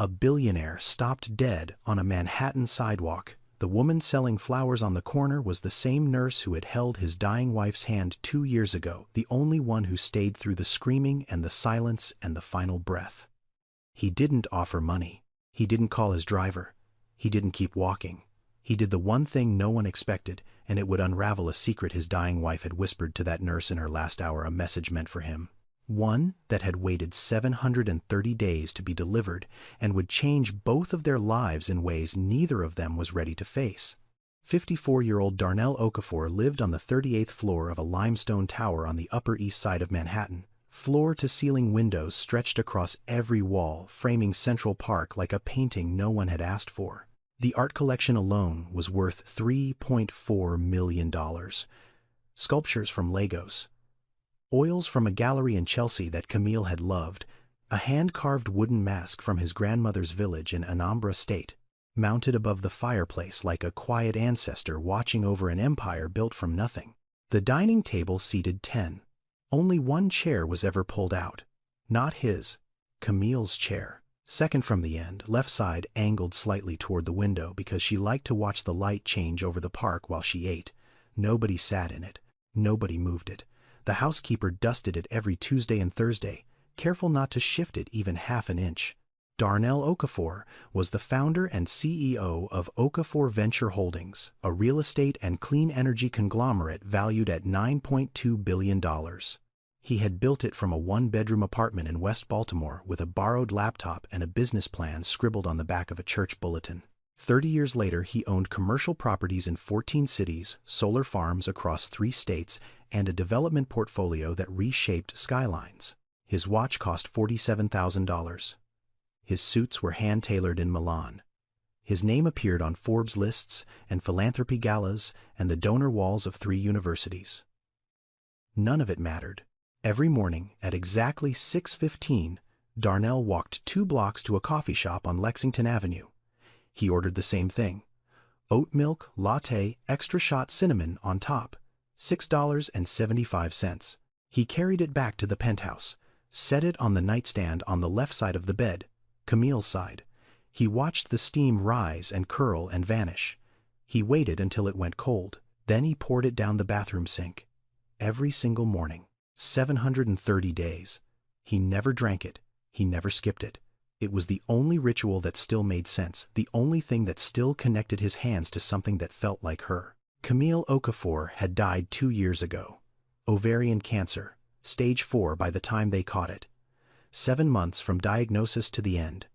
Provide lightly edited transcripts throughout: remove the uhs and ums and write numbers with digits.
A billionaire stopped dead on a Manhattan sidewalk. The woman selling flowers on the corner was the same nurse who had held his dying wife's hand 2 years ago, the only one who stayed through the screaming and the silence and the final breath. He didn't offer money. He didn't call his driver. He didn't keep walking. He did the one thing no one expected, and it would unravel a secret his dying wife had whispered to that nurse in her last hour, a message meant for him. One that had waited 730 days to be delivered and would change both of their lives in ways neither of them was ready to face. 54-year-old Darnell Okafor lived on the 38th floor of a limestone tower on the Upper East Side of Manhattan. Floor-to-ceiling windows stretched across every wall, framing Central Park like a painting no one had asked for. The art collection alone was worth $3.4 million. Sculptures from Legos, oils from a gallery in Chelsea that Camille had loved, a hand-carved wooden mask from his grandmother's village in Anambra State, mounted above the fireplace like a quiet ancestor watching over an empire built from nothing. The dining table seated 10. Only one chair was ever pulled out. Not his, Camille's chair. Second from the end, left side angled slightly toward the window because she liked to watch the light change over the park while she ate. Nobody sat in it. Nobody moved it. The housekeeper dusted it every Tuesday and Thursday, careful not to shift it even half an inch. Darnell Okafor was the founder and CEO of Okafor Venture Holdings, a real estate and clean energy conglomerate valued at $9.2 billion. He had built it from a one-bedroom apartment in West Baltimore with a borrowed laptop and a business plan scribbled on the back of a church bulletin. 30 years later, he owned commercial properties in 14 cities, solar farms across 3 states, and a development portfolio that reshaped skylines. His watch cost $47,000. His suits were hand-tailored in Milan. His name appeared on Forbes lists and philanthropy galas and the donor walls of 3 universities. None of it mattered. Every morning, at exactly 6:15, Darnell walked 2 blocks to a coffee shop on Lexington Avenue. He ordered the same thing. Oat milk, latte, extra shot cinnamon on top. $6.75. He carried it back to the penthouse, set it on the nightstand on the left side of the bed, Camille's side. He watched the steam rise and curl and vanish. He waited until it went cold. Then he poured it down the bathroom sink. Every single morning. 730 days. He never drank it. He never skipped it. It was the only ritual that still made sense, the only thing that still connected his hands to something that felt like her. Camille Okafor had died 2 years ago. Ovarian cancer, stage 4 by the time they caught it. 7 months from diagnosis to the end.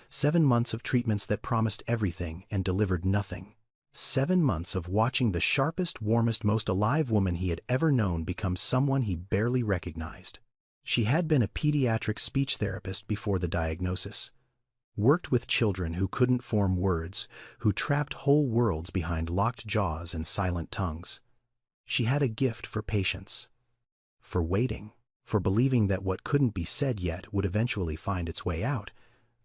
7 months of treatments that promised everything and delivered nothing. 7 months of watching the sharpest, warmest, most alive woman he had ever known become someone he barely recognized. She had been a pediatric speech therapist before the diagnosis. Worked with children who couldn't form words, who trapped whole worlds behind locked jaws and silent tongues. She had a gift for patience. For waiting. For believing that what couldn't be said yet would eventually find its way out.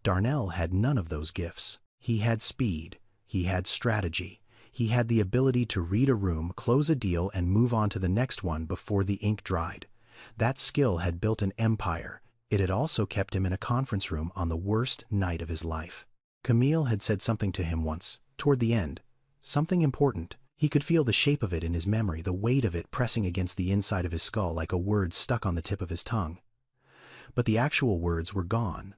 Darnell had none of those gifts. He had speed. He had strategy. He had the ability to read a room, close a deal, and move on to the next one before the ink dried. That skill had built an empire. It had also kept him in a conference room on the worst night of his life. Camille had said something to him once, toward the end. Something important. He could feel the shape of it in his memory, the weight of it pressing against the inside of his skull like a word stuck on the tip of his tongue. But the actual words were gone.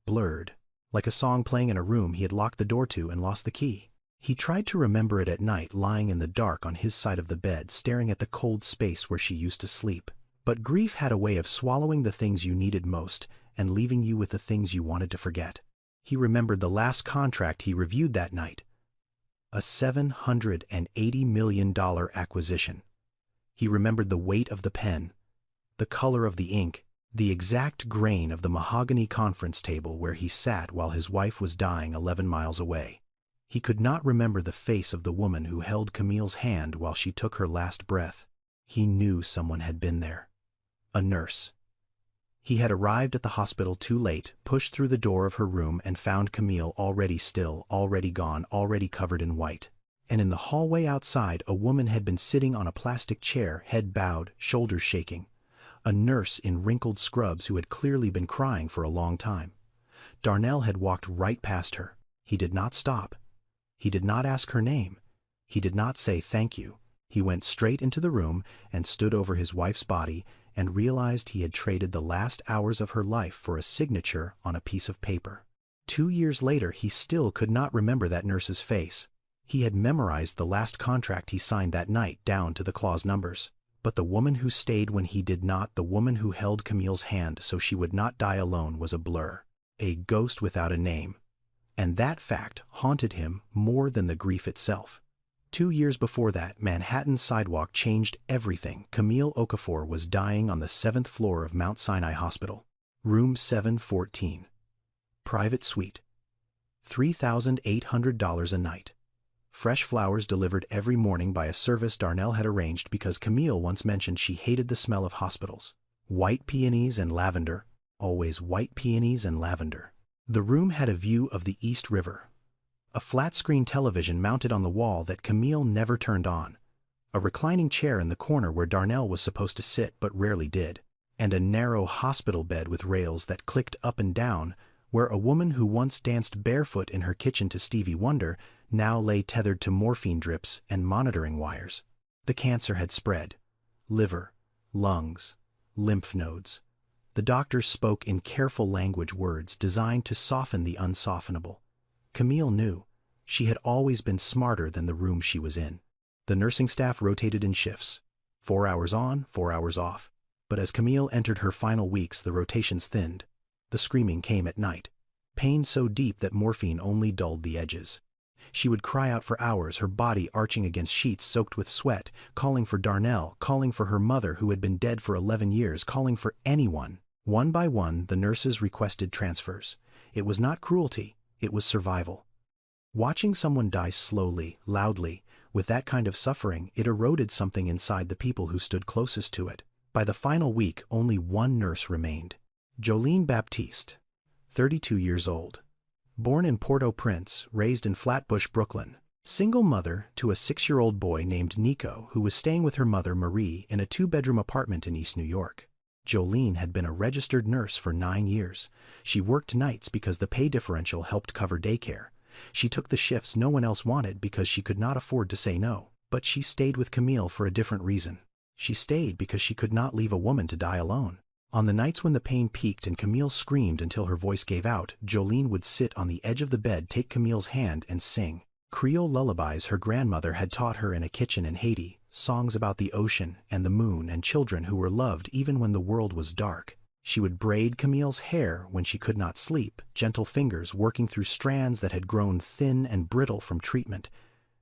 Blurred. Like a song playing in a room he had locked the door to and lost the key. He tried to remember it at night, lying in the dark on his side of the bed, staring at the cold space where she used to sleep. But grief had a way of swallowing the things you needed most and leaving you with the things you wanted to forget. He remembered the last contract he reviewed that night. A $780 million acquisition. He remembered the weight of the pen, the color of the ink, the exact grain of the mahogany conference table where he sat while his wife was dying 11 miles away. He could not remember the face of the woman who held Camille's hand while she took her last breath. He knew someone had been there. A nurse. He had arrived at the hospital too late, pushed through the door of her room and found Camille already still, already gone, already covered in white. And in the hallway outside, a woman had been sitting on a plastic chair, head bowed, shoulders shaking. A nurse in wrinkled scrubs who had clearly been crying for a long time. Darnell had walked right past her. He did not stop. He did not ask her name. He did not say thank you. He went straight into the room and stood over his wife's body and realized he had traded the last hours of her life for a signature on a piece of paper. 2 years later, he still could not remember that nurse's face. He had memorized the last contract he signed that night down to the clause numbers. But the woman who stayed when he did not, the woman who held Camille's hand so she would not die alone, was a blur, a ghost without a name. And that fact haunted him more than the grief itself. 2 years before that, Manhattan's sidewalk changed everything. Camille Okafor was dying on the 7th floor of Mount Sinai Hospital. Room 714. Private suite. $3,800 a night. Fresh flowers delivered every morning by a service Darnell had arranged because Camille once mentioned she hated the smell of hospitals. White peonies and lavender. Always white peonies and lavender. The room had a view of the East River. A flat-screen television mounted on the wall that Camille never turned on. A reclining chair in the corner where Darnell was supposed to sit but rarely did. And a narrow hospital bed with rails that clicked up and down, where a woman who once danced barefoot in her kitchen to Stevie Wonder now lay tethered to morphine drips and monitoring wires. The cancer had spread. Liver, lungs, lymph nodes. The doctors spoke in careful language, words designed to soften the unsoftenable. Camille knew. She had always been smarter than the room she was in. The nursing staff rotated in shifts. 4 hours on, 4 hours off. But as Camille entered her final weeks, the rotations thinned. The screaming came at night. Pain so deep that morphine only dulled the edges. She would cry out for hours, her body arching against sheets soaked with sweat, calling for Darnell, calling for her mother who had been dead for 11 years, calling for anyone. One by one, the nurses requested transfers. It was not cruelty, it was survival. Watching someone die slowly, loudly, with that kind of suffering, it eroded something inside the people who stood closest to it. By the final week, only one nurse remained. Jolene Baptiste, 32 years old. Born in Port-au-Prince, raised in Flatbush, Brooklyn. Single mother to a 6-year-old boy named Nico, who was staying with her mother Marie in a 2-bedroom apartment in East New York. Jolene had been a registered nurse for 9 years. She worked nights because the pay differential helped cover daycare. She took the shifts no one else wanted because she could not afford to say no. But she stayed with Camille for a different reason. She stayed because she could not leave a woman to die alone. On the nights when the pain peaked and Camille screamed until her voice gave out, Jolene would sit on the edge of the bed, take Camille's hand, and sing Creole lullabies her grandmother had taught her in a kitchen in Haiti, songs about the ocean and the moon and children who were loved even when the world was dark. She would braid Camille's hair when she could not sleep, gentle fingers working through strands that had grown thin and brittle from treatment,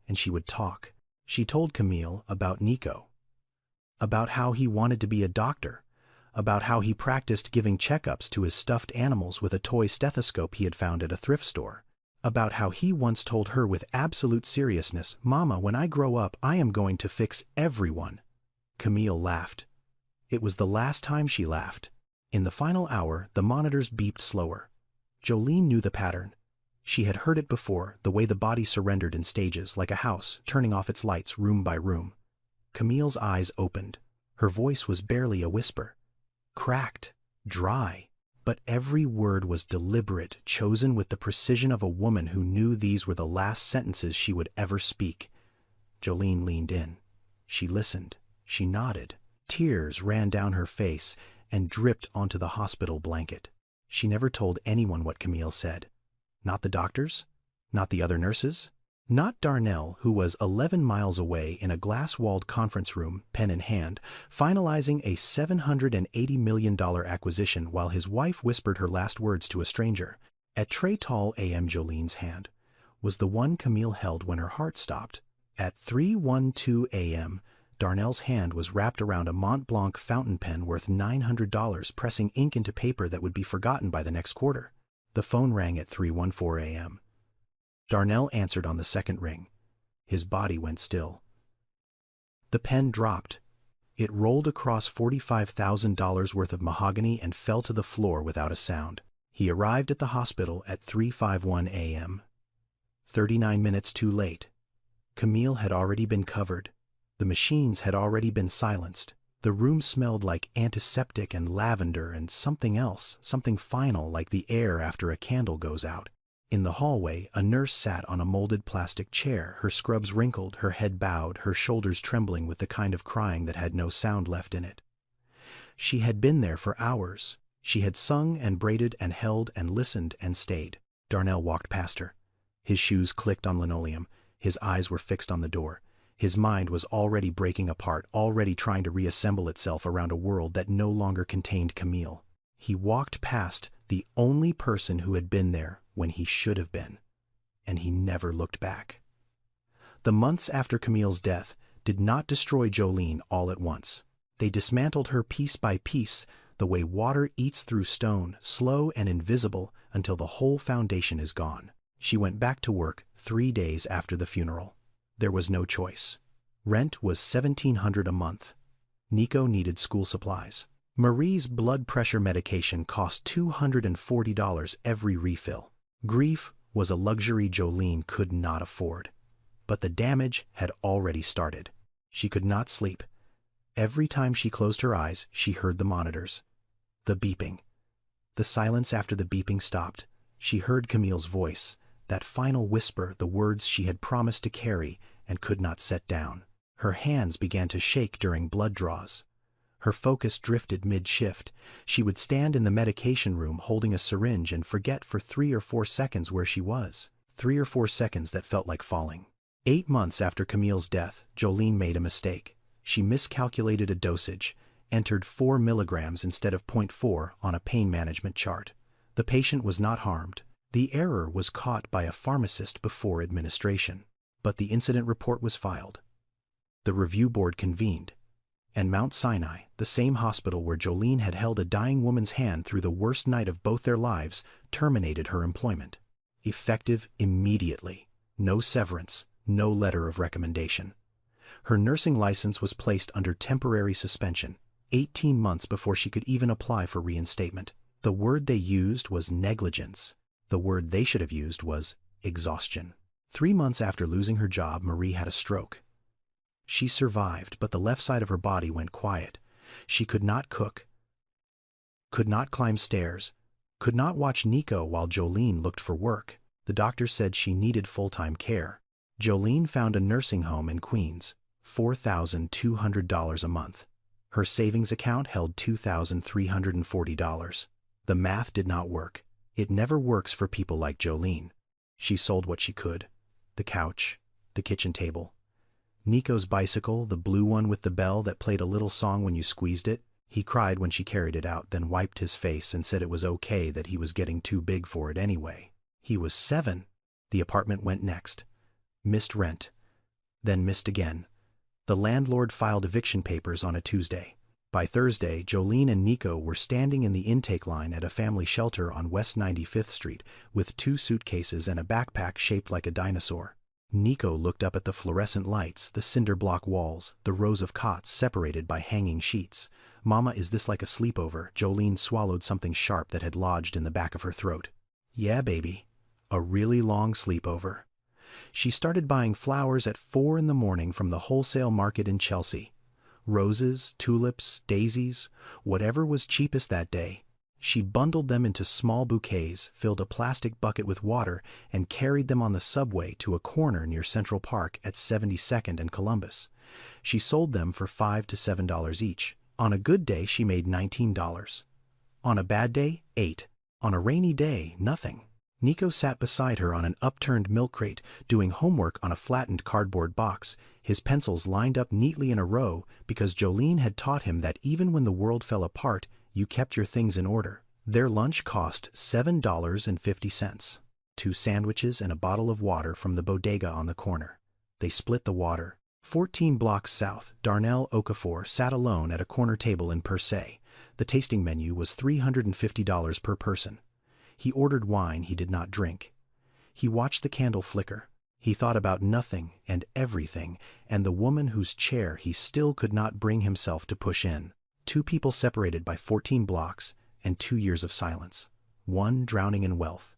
and she would talk. She told Camille about Nico, about how he wanted to be a doctor, about how he practiced giving checkups to his stuffed animals with a toy stethoscope he had found at a thrift store, about how he once told her with absolute seriousness, "Mama, when I grow up, I am going to fix everyone." Camille laughed. It was the last time she laughed. In the final hour, the monitors beeped slower. Jolene knew the pattern. She had heard it before, the way the body surrendered in stages, like a house, turning off its lights room by room. Camille's eyes opened. Her voice was barely a whisper. Cracked, dry, but every word was deliberate, chosen with the precision of a woman who knew these were the last sentences she would ever speak. Jolene leaned in. She listened. She nodded. Tears ran down her face and dripped onto the hospital blanket. She never told anyone what Camille said. Not the doctors, not the other nurses, not Darnell, who was 11 miles away in a glass-walled conference room, pen in hand, finalizing a $780 million acquisition while his wife whispered her last words to a stranger. At Très Tall AM, Jolene's hand was the one Camille held when her heart stopped. At 3:12 a.m., Darnell's hand was wrapped around a Mont Blanc fountain pen worth $900, pressing ink into paper that would be forgotten by the next quarter. The phone rang at 3:14 a.m. Darnell answered on the second ring. His body went still. The pen dropped. It rolled across $45,000 worth of mahogany and fell to the floor without a sound. He arrived at the hospital at 3:51 a.m. 39 minutes too late. Camille had already been covered. The machines had already been silenced. The room smelled like antiseptic and lavender and something else, something final like the air after a candle goes out. In the hallway, a nurse sat on a molded plastic chair, her scrubs wrinkled, her head bowed, her shoulders trembling with the kind of crying that had no sound left in it. She had been there for hours. She had sung and braided and held and listened and stayed. Darnell walked past her. His shoes clicked on linoleum. His eyes were fixed on the door. His mind was already breaking apart, already trying to reassemble itself around a world that no longer contained Camille. He walked past the only person who had been there when he should have been, and he never looked back. The months after Camille's death did not destroy Jolene all at once. They dismantled her piece by piece, the way water eats through stone, slow and invisible until the whole foundation is gone. She went back to work 3 days after the funeral. There was no choice. Rent was $1,700 a month. Nico needed school supplies. Marie's blood pressure medication cost $240 every refill. Grief was a luxury Jolene could not afford. But the damage had already started. She could not sleep. Every time she closed her eyes, she heard the monitors. The beeping. The silence after the beeping stopped. She heard Camille's voice, that final whisper, the words she had promised to carry and could not set down. Her hands began to shake during blood draws. Her focus drifted mid-shift. She would stand in the medication room holding a syringe and forget for 3 or 4 seconds where she was. 3 or 4 seconds that felt like falling. 8 months after Camille's death, Jolene made a mistake. She miscalculated a dosage, entered 4 milligrams instead of 0.4 on a pain management chart. The patient was not harmed. The error was caught by a pharmacist before administration. But the incident report was filed. The review board convened. And Mount Sinai, the same hospital where Jolene had held a dying woman's hand through the worst night of both their lives, terminated her employment. Effective immediately. No severance, no letter of recommendation. Her nursing license was placed under temporary suspension, 18 months before she could even apply for reinstatement. The word they used was negligence. The word they should have used was exhaustion. 3 months after losing her job, Marie had a stroke. She survived, but the left side of her body went quiet. She could not cook, could not climb stairs, could not watch Nico while Jolene looked for work. The doctor said she needed full-time care. Jolene found a nursing home in Queens, $4,200 a month. Her savings account held $2,340. The math did not work. It never works for people like Jolene. She sold what she could. The couch, the kitchen table. Nico's bicycle, the blue one with the bell that played a little song when you squeezed it. He cried when she carried it out, then wiped his face and said it was okay that he was getting too big for it anyway. He was 7. The apartment went next. Missed rent. Then missed again. The landlord filed eviction papers on a Tuesday. By Thursday, Jolene and Nico were standing in the intake line at a family shelter on West 95th Street with 2 suitcases and a backpack shaped like a dinosaur. Nico looked up at the fluorescent lights, the cinder block walls, the rows of cots separated by hanging sheets. "Mama, is this like a sleepover?" Jolene swallowed something sharp that had lodged in the back of her throat. "Yeah, baby. A really long sleepover." She started buying flowers at 4 in the morning from the wholesale market in Chelsea. Roses, tulips, daisies, whatever was cheapest that day. She bundled them into small bouquets, filled a plastic bucket with water, and carried them on the subway to a corner near Central Park at 72nd and Columbus. She sold them for $5 to $7 each. On a good day, she made $19. On a bad day, $8. On a rainy day, nothing. Nico sat beside her on an upturned milk crate, doing homework on a flattened cardboard box, his pencils lined up neatly in a row because Jolene had taught him that even when the world fell apart, you kept your things in order. Their lunch cost $7.50. 2 sandwiches and a bottle of water from the bodega on the corner. They split the water. 14 blocks south, Darnell Okafor sat alone at a corner table in Per Se. The tasting menu was $350 per person. He ordered wine he did not drink. He watched the candle flicker. He thought about nothing and everything, and the woman whose chair he still could not bring himself to push in. 2 people separated by 14 blocks and 2 years of silence. One drowning in wealth,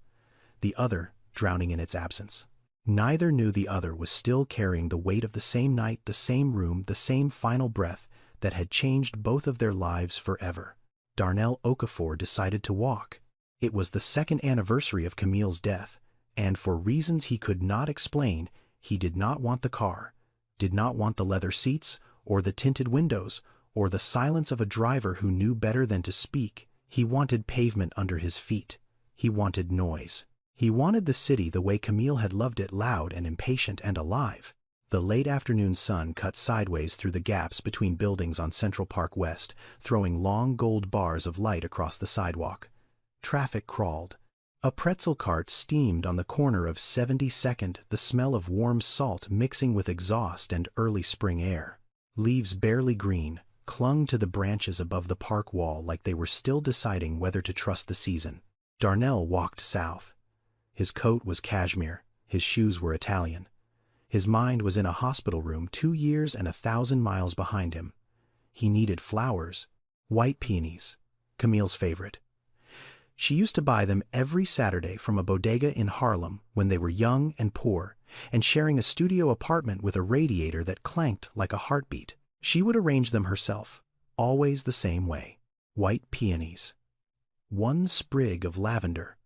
the other drowning in its absence. Neither knew the other was still carrying the weight of the same night, the same room, the same final breath that had changed both of their lives forever. Darnell Okafor decided to walk. It was the second anniversary of Camille's death, and for reasons he could not explain, he did not want the car, did not want the leather seats, or the tinted windows, or the silence of a driver who knew better than to speak. He wanted pavement under his feet. He wanted noise. He wanted the city the way Camille had loved it, loud and impatient and alive. The late afternoon sun cut sideways through the gaps between buildings on Central Park West, throwing long gold bars of light across the sidewalk. Traffic crawled. A pretzel cart steamed on the corner of 72nd, the smell of warm salt mixing with exhaust and early spring air. Leaves barely green clung to the branches above the park wall like they were still deciding whether to trust the season. Darnell walked south. His coat was cashmere, his shoes were Italian. His mind was in a hospital room 2 years and 1,000 miles behind him. He needed flowers, white peonies, Camille's favorite. She used to buy them every Saturday from a bodega in Harlem when they were young and poor, and sharing a studio apartment with a radiator that clanked like a heartbeat. She would arrange them herself, always the same way. White peonies. One sprig of lavender,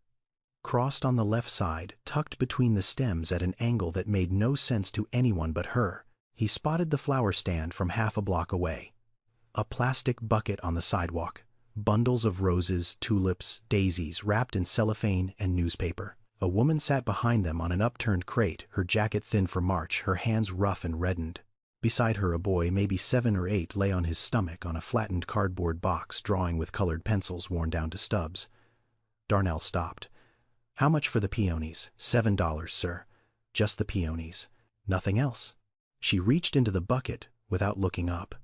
crossed on the left side, tucked between the stems at an angle that made no sense to anyone but her. He spotted the flower stand from half a block away. A plastic bucket on the sidewalk. Bundles of roses, tulips, daisies wrapped in cellophane and newspaper. A woman sat behind them on an upturned crate, her jacket thin for March, her hands rough and reddened. Beside her a boy, maybe 7 or 8, lay on his stomach on a flattened cardboard box, drawing with colored pencils worn down to stubs. Darnell stopped. "How much for the peonies?" $7, sir. Just the peonies. Nothing else. She reached into the bucket without looking up.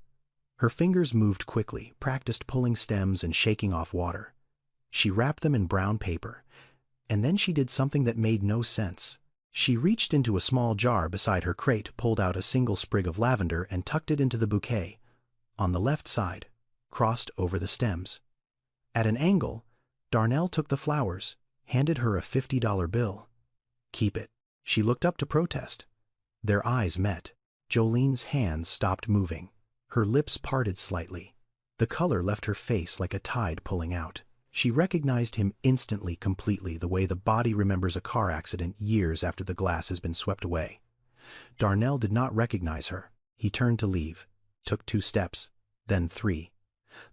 Her fingers moved quickly, practiced pulling stems and shaking off water. She wrapped them in brown paper, and then she did something that made no sense. She reached into a small jar beside her crate, pulled out a single sprig of lavender and tucked it into the bouquet, on the left side, crossed over the stems. At an angle, Darnell took the flowers, handed her a $50 bill. "Keep it." She looked up to protest. Their eyes met. Jolene's hands stopped moving. Her lips parted slightly. The color left her face like a tide pulling out. She recognized him instantly, completely, the way the body remembers a car accident years after the glass has been swept away. Darnell did not recognize her. He turned to leave, took 2 steps, then 3.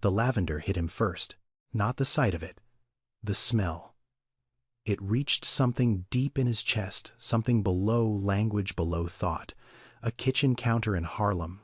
The lavender hit him first, not the sight of it, the smell. It reached something deep in his chest, something below language, below thought. A kitchen counter in Harlem,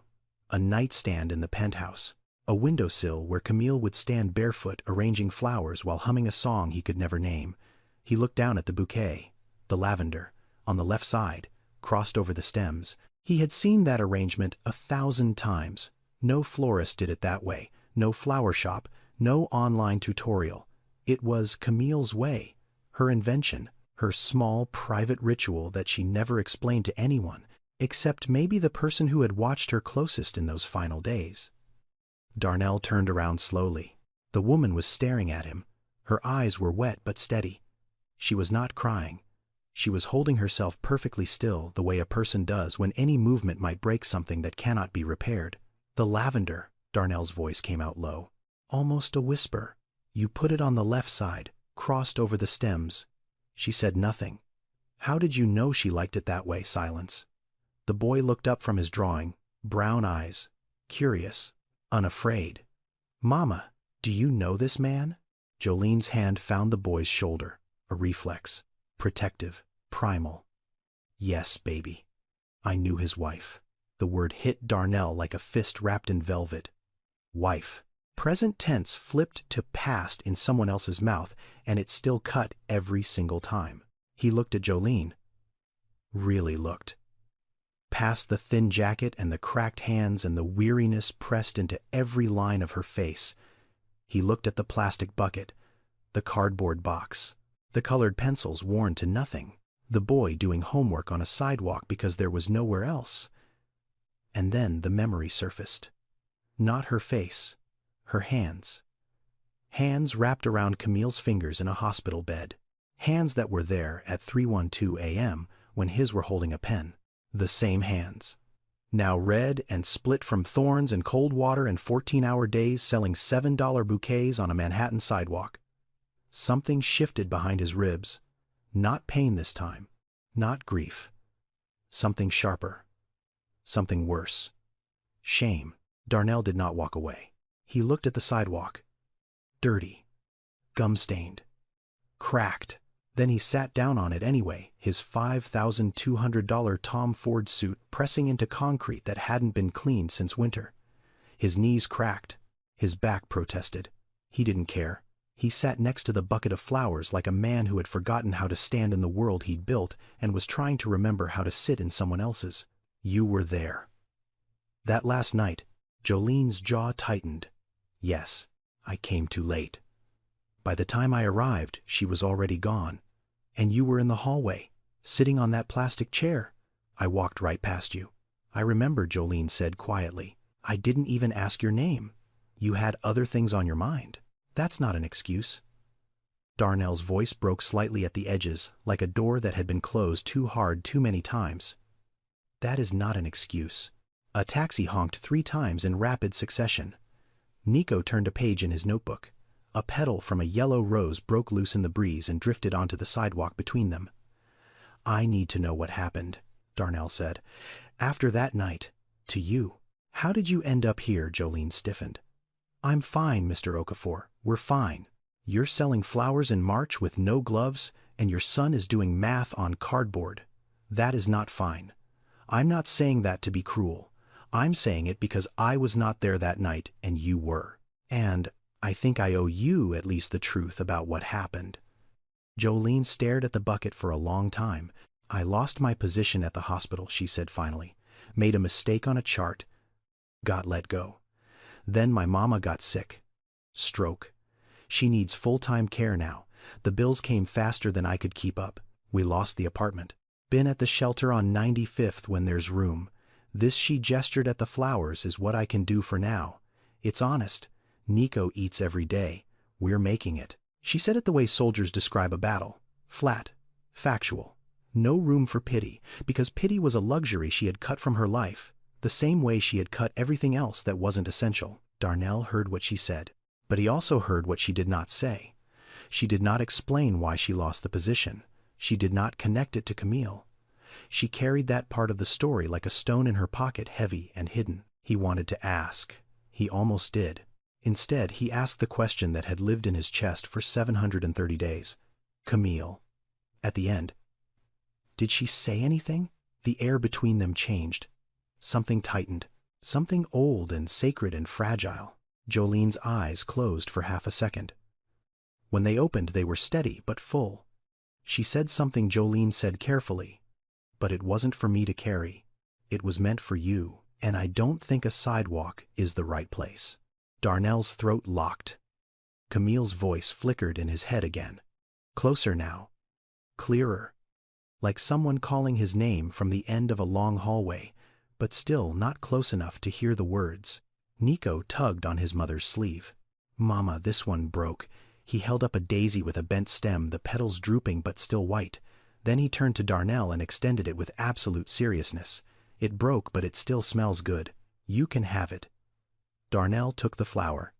a nightstand in the penthouse, a windowsill where Camille would stand barefoot arranging flowers while humming a song he could never name. He looked down at the bouquet, the lavender, on the left side, crossed over the stems. He had seen that arrangement 1,000 times. No florist did it that way, no flower shop, no online tutorial. It was Camille's way, her invention, her small private ritual that she never explained to anyone, except maybe the person who had watched her closest in those final days. Darnell turned around slowly. The woman was staring at him. Her eyes were wet but steady. She was not crying. She was holding herself perfectly still, the way a person does when any movement might break something that cannot be repaired. "The lavender," Darnell's voice came out low, almost a whisper. "You put it on the left side, crossed over the stems." She said nothing. "How did you know she liked it that way?" Silence. The boy looked up from his drawing, brown eyes, curious, unafraid. "Mama, do you know this man?" Jolene's hand found the boy's shoulder, a reflex, protective, primal. "Yes, baby. I knew his wife." The word hit Darnell like a fist wrapped in velvet. Wife. Present tense flipped to past in someone else's mouth, and it still cut every single time. He looked at Jolene. Really looked. Past the thin jacket and the cracked hands and the weariness pressed into every line of her face. He looked at the plastic bucket, the cardboard box, the colored pencils worn to nothing, the boy doing homework on a sidewalk because there was nowhere else. And then the memory surfaced. Not her face, her hands. Hands wrapped around Camille's fingers in a hospital bed. Hands that were there at 3:12 a.m. when his were holding a pen. The same hands. now red and split from thorns and cold water and 14-hour days selling $7 bouquets on a Manhattan sidewalk. Something shifted behind his ribs. Not pain this time. Not grief. Something sharper. Something worse. Shame. Darnell did not walk away. He looked at the sidewalk. Dirty. Gum-stained. Cracked. Then he sat down on it anyway, his $5,200 Tom Ford suit pressing into concrete that hadn't been cleaned since winter. His knees cracked. His back protested. He didn't care. He sat next to the bucket of flowers like a man who had forgotten how to stand in the world he'd built and was trying to remember how to sit in someone else's. You were there. That last night, Jolene's jaw tightened. Yes, I came too late. By the time I arrived, she was already gone. And you were in the hallway, sitting on that plastic chair. I walked right past you. I remember, Jolene said quietly. I didn't even ask your name. You had other things on your mind. That's not an excuse. Darnell's voice broke slightly at the edges, like a door that had been closed too hard too many times. That is not an excuse. A taxi honked 3 times in rapid succession. Nico turned a page in his notebook. A petal from a yellow rose broke loose in the breeze and drifted onto the sidewalk between them. I need to know what happened, Darnell said. After that night, to you. How did you end up here? Jolene stiffened. I'm fine, Mr. Okafor. We're fine. You're selling flowers in March with no gloves, and your son is doing math on cardboard. That is not fine. I'm not saying that to be cruel. I'm saying it because I was not there that night and you were. And I think I owe you at least the truth about what happened. Jolene stared at the bucket for a long time. I lost my position at the hospital, she said finally. Made a mistake on a chart. Got let go. Then my mama got sick. Stroke. She needs full-time care now. The bills came faster than I could keep up. We lost the apartment. Been at the shelter on 95th when there's room. This, she gestured at the flowers, is what I can do for now. It's honest. Nico eats every day. We're making it. She said it the way soldiers describe a battle. Flat. Factual. No room for pity, because pity was a luxury she had cut from her life, the same way she had cut everything else that wasn't essential. Darnell heard what she said, but he also heard what she did not say. She did not explain why she lost the position. She did not connect it to Camille. She carried that part of the story like a stone in her pocket, heavy and hidden. He wanted to ask. He almost did. Instead, he asked the question that had lived in his chest for 730 days. Camille. At the end. Did she say anything? The air between them changed. Something tightened. Something old and sacred and fragile. Jolene's eyes closed for half a second. When they opened, they were steady but full. She said something Jolene said carefully. But it wasn't for me to carry. It was meant for you, and I don't think a sidewalk is the right place. Darnell's throat locked. Camille's voice flickered in his head again. Closer now. Clearer. Like someone calling his name from the end of a long hallway, but still not close enough to hear the words. Nico tugged on his mother's sleeve. Mama, this one broke. He held up a daisy with a bent stem, the petals drooping but still white. Then he turned to Darnell and extended it with absolute seriousness. It broke, but it still smells good. You can have it. Darnell took the flower.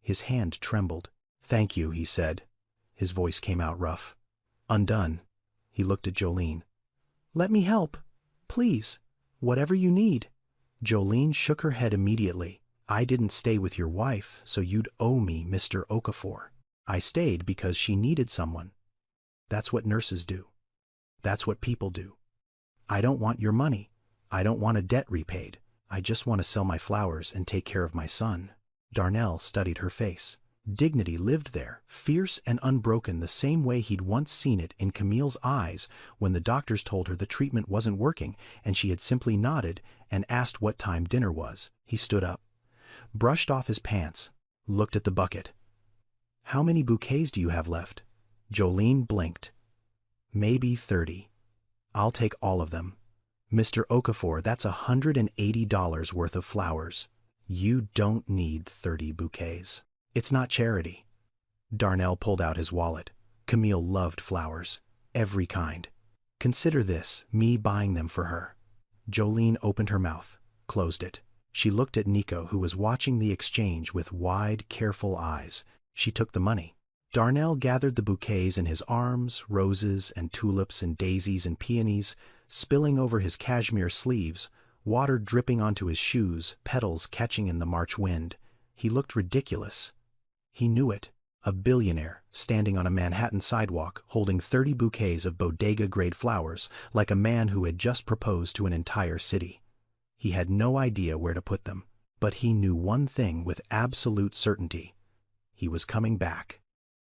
His hand trembled. Thank you, he said. His voice came out rough. Undone. He looked at Jolene. Let me help. Please. Whatever you need. Jolene shook her head immediately. I didn't stay with your wife, so you'd owe me, Mr. Okafor. I stayed because she needed someone. That's what nurses do. That's what people do. I don't want your money. I don't want a debt repaid. I just want to sell my flowers and take care of my son. Darnell studied her face. Dignity lived there, fierce and unbroken, the same way he'd once seen it in Camille's eyes when the doctors told her the treatment wasn't working and she had simply nodded and asked what time dinner was. He stood up, brushed off his pants, looked at the bucket. How many bouquets do you have left? Jolene blinked. Maybe 30. I'll take all of them. Mr. Okafor, that's $180 worth of flowers. You don't need 30 bouquets. It's not charity. Darnell pulled out his wallet. Camille loved flowers. Every kind. Consider this, me buying them for her. Jolene opened her mouth, closed it. She looked at Nico, who was watching the exchange with wide, careful eyes. She took the money. Darnell gathered the bouquets in his arms, roses and tulips and daisies and peonies, spilling over his cashmere sleeves, water dripping onto his shoes, petals catching in the March wind. He looked ridiculous. He knew it. A billionaire, standing on a Manhattan sidewalk, holding 30 bouquets of bodega-grade flowers, like a man who had just proposed to an entire city. He had no idea where to put them, but he knew one thing with absolute certainty. He was coming back.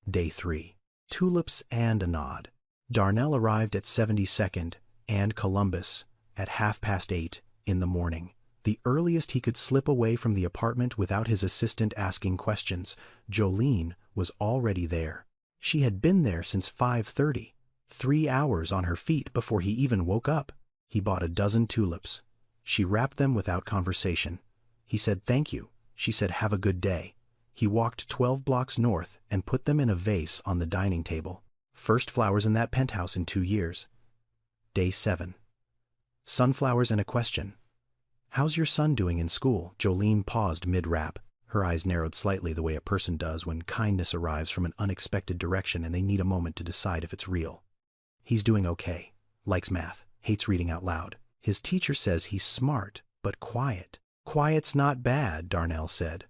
Day 3. Tulips and a nod. Darnell arrived at 72nd and Columbus at 8:30 in the morning, the earliest he could slip away from the apartment without his assistant asking questions. Jolene was already there. She had been there since 5:30, 3 hours on her feet before he even woke up. He bought a dozen tulips. She wrapped them without conversation. He said thank you. She said have a good day. He walked 12 blocks north and put them in a vase on the dining table. First flowers in that penthouse in 2 years. Day 7. Sunflowers and a question. How's your son doing in school? Jolene paused mid-rap. Her eyes narrowed slightly the way a person does when kindness arrives from an unexpected direction and they need a moment to decide if it's real. He's doing okay. Likes math. Hates reading out loud. His teacher says he's smart, but quiet. Quiet's not bad, Darnell said.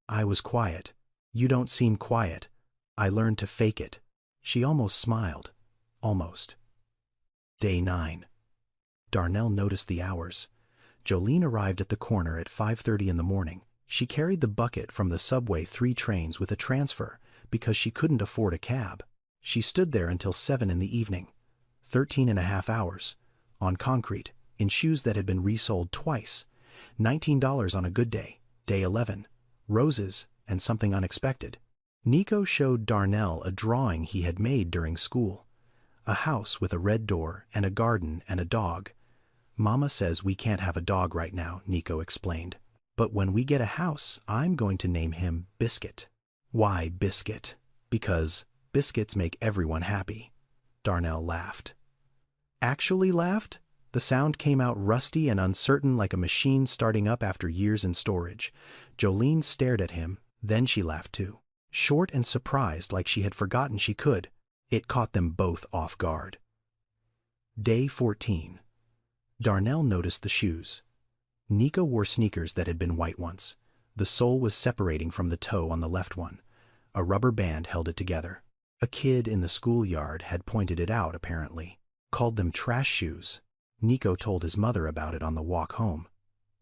I was quiet. You don't seem quiet. I learned to fake it. She almost smiled. Almost. Day 9. Darnell noticed the hours. Jolene arrived at the corner at 5:30 in the morning. She carried the bucket from the subway 3 trains with a transfer because she couldn't afford a cab. She stood there until 7 in the evening. 13.5 hours. On concrete, in shoes that had been resoled twice. $19 on a good day. Day 11. Roses and something unexpected. Nico showed Darnell a drawing he had made during school. A house with a red door and a garden and a dog. Mama says we can't have a dog right now, Nico explained. But when we get a house, I'm going to name him Biscuit. Why Biscuit? Because biscuits make everyone happy. Darnell laughed. Actually laughed? The sound came out rusty and uncertain like a machine starting up after years in storage. Jolene stared at him, then she laughed too. Short and surprised like she had forgotten she could. It caught them both off guard. Day 14. Darnell noticed the shoes. Nico wore sneakers that had been white once. The sole was separating from the toe on the left one. A rubber band held it together. A kid in the schoolyard had pointed it out, apparently. Called them trash shoes. Nico told his mother about it on the walk home.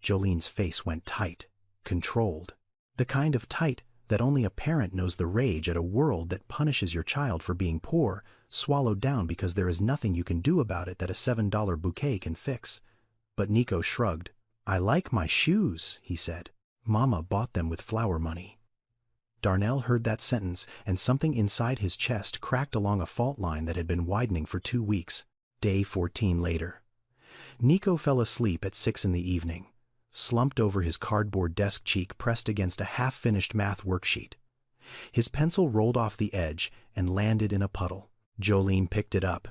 Jolene's face went tight, controlled. The kind of tight that only a parent knows the rage at a world that punishes your child for being poor, swallowed down because there is nothing you can do about it that a $7 bouquet can fix. But Nico shrugged. I like my shoes, he said. Mama bought them with flower money. Darnell heard that sentence, and something inside his chest cracked along a fault line that had been widening for 2 weeks. Day 14 later. Nico fell asleep at 6 in the evening, slumped over his cardboard desk, cheek pressed against a half-finished math worksheet. His pencil rolled off the edge and landed in a puddle. Jolene picked it up,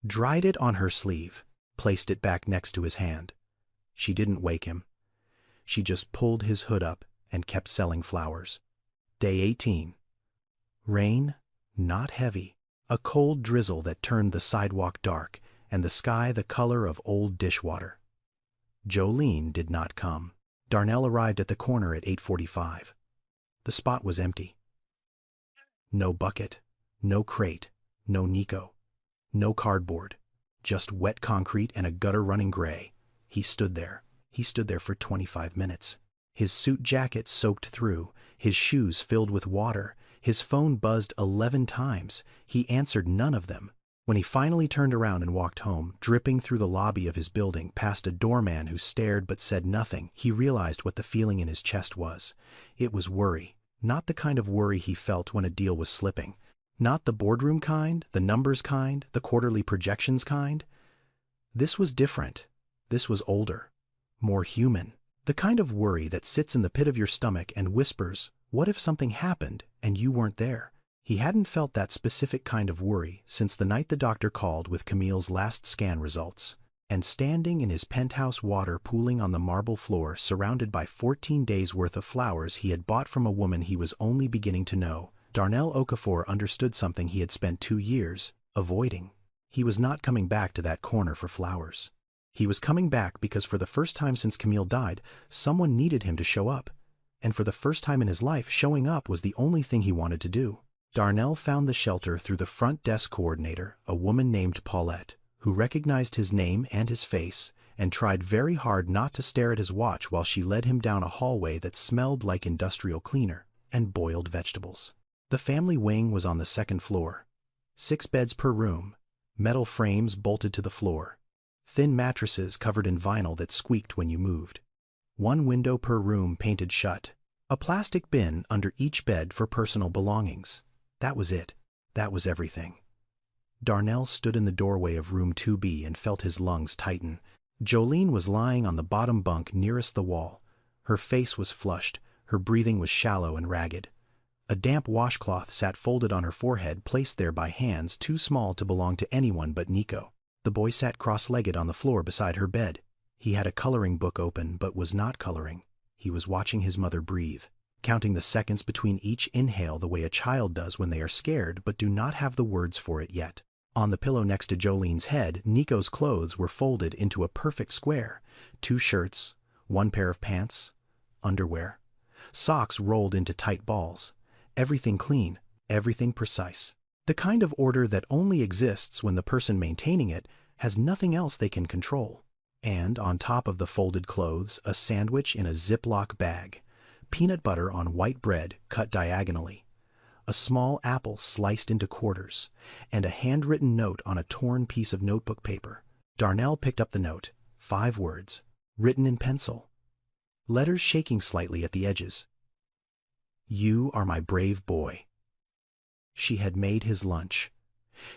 dried it on her sleeve, placed it back next to his hand. She didn't wake him. She just pulled his hood up and kept selling flowers. Day 18. Rain, not heavy. A cold drizzle that turned the sidewalk dark and the sky the color of old dishwater. Jolene did not come. Darnell arrived at the corner at 8:45. The spot was empty. No bucket, no crate, no Nico, no cardboard, just wet concrete and a gutter running gray. He stood there. He stood there for 25 minutes. His suit jacket soaked through, his shoes filled with water, his phone buzzed 11 times. He answered none of them. When he finally turned around and walked home, dripping through the lobby of his building past a doorman who stared but said nothing, he realized what the feeling in his chest was. It was worry, not the kind of worry he felt when a deal was slipping. Not the boardroom kind, the numbers kind, the quarterly projections kind. This was different. This was older, more human. The kind of worry that sits in the pit of your stomach and whispers, what if something happened and you weren't there? He hadn't felt that specific kind of worry since the night the doctor called with Camille's last scan results. And standing in his penthouse, water pooling on the marble floor, surrounded by 14 days' worth of flowers he had bought from a woman he was only beginning to know, Darnell Okafor understood something he had spent 2 years avoiding. He was not coming back to that corner for flowers. He was coming back because for the first time since Camille died, someone needed him to show up. And for the first time in his life, showing up was the only thing he wanted to do. Darnell found the shelter through the front desk coordinator, a woman named Paulette, who recognized his name and his face, and tried very hard not to stare at his watch while she led him down a hallway that smelled like industrial cleaner and boiled vegetables. The family wing was on the 2nd floor. 6 beds per room, metal frames bolted to the floor, thin mattresses covered in vinyl that squeaked when you moved. 1 window per room painted shut, a plastic bin under each bed for personal belongings. That was it. That was everything. Darnell stood in the doorway of room 2B and felt his lungs tighten. Jolene was lying on the bottom bunk nearest the wall. Her face was flushed, her breathing was shallow and ragged. A damp washcloth sat folded on her forehead, placed there by hands too small to belong to anyone but Nico. The boy sat cross-legged on the floor beside her bed. He had a coloring book open but was not coloring. He was watching his mother breathe, counting the seconds between each inhale the way a child does when they are scared but do not have the words for it yet. On the pillow next to Jolene's head, Nico's clothes were folded into a perfect square. 2 shirts, 1 pair of pants, underwear, socks rolled into tight balls. Everything clean, everything precise. The kind of order that only exists when the person maintaining it has nothing else they can control. And on top of the folded clothes, a sandwich in a Ziploc bag, peanut butter on white bread cut diagonally, a small apple sliced into quarters, and a handwritten note on a torn piece of notebook paper. Darnell picked up the note. 5 words, written in pencil. Letters shaking slightly at the edges. "You are my brave boy." She had made his lunch.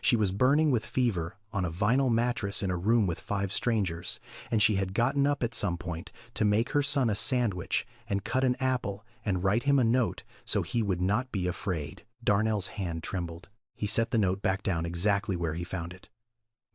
She was burning with fever on a vinyl mattress in a room with 5 strangers, and she had gotten up at some point to make her son a sandwich and cut an apple and write him a note so he would not be afraid. Darnell's hand trembled. He set the note back down exactly where he found it.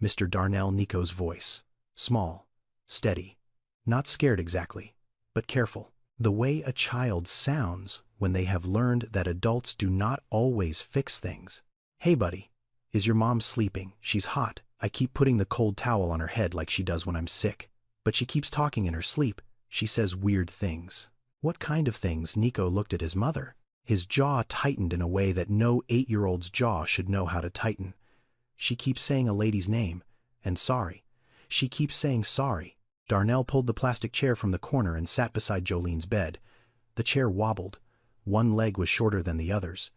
Mr. Darnell, Nico's voice. Small, steady, not scared exactly, but careful. The way a child sounds when they have learned that adults do not always fix things. "Hey buddy, is your mom sleeping? She's hot. I keep putting the cold towel on her head like she does when I'm sick. But she keeps talking in her sleep. She says weird things." What kind of things? Nico looked at his mother. His jaw tightened in a way that no 8-year-old's jaw should know how to tighten. "She keeps saying a lady's name, and sorry. She keeps saying sorry." Darnell pulled the plastic chair from the corner and sat beside Jolene's bed. The chair wobbled. One leg was shorter than the others.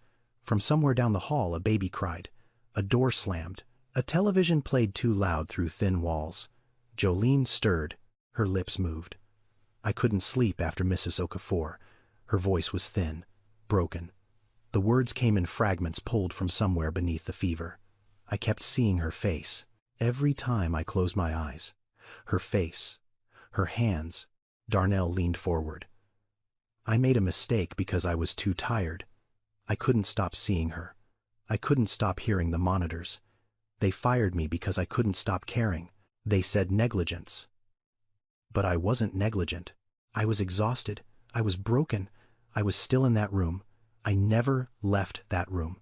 From somewhere down the hall, a baby cried. A door slammed. A television played too loud through thin walls. Jolene stirred. Her lips moved. "I couldn't sleep after Mrs. Okafor." Her voice was thin, broken. The words came in fragments pulled from somewhere beneath the fever. "I kept seeing her face. Every time I closed my eyes. Her face. Her hands." Darnell leaned forward. "I made a mistake because I was too tired. I couldn't stop seeing her. I couldn't stop hearing the monitors. They fired me because I couldn't stop caring. They said negligence. But I wasn't negligent. I was exhausted. I was broken. I was still in that room. I never left that room."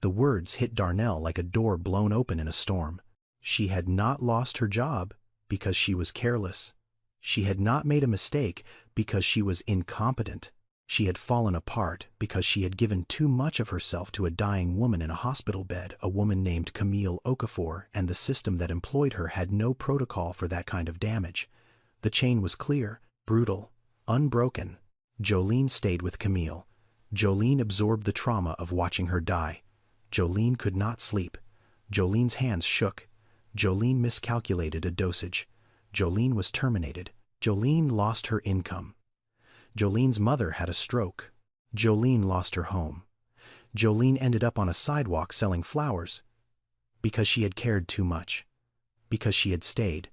The words hit Darnell like a door blown open in a storm. She had not lost her job because she was careless. She had not made a mistake because she was incompetent. She had fallen apart because she had given too much of herself to a dying woman in a hospital bed, a woman named Camille Okafor, and the system that employed her had no protocol for that kind of damage. The chain was clear, brutal, unbroken. Jolene stayed with Camille. Jolene absorbed the trauma of watching her die. Jolene could not sleep. Jolene's hands shook. Jolene miscalculated a dosage. Jolene was terminated. Jolene lost her income. Jolene's mother had a stroke. Jolene lost her home. Jolene ended up on a sidewalk selling flowers. Because she had cared too much. Because she had stayed.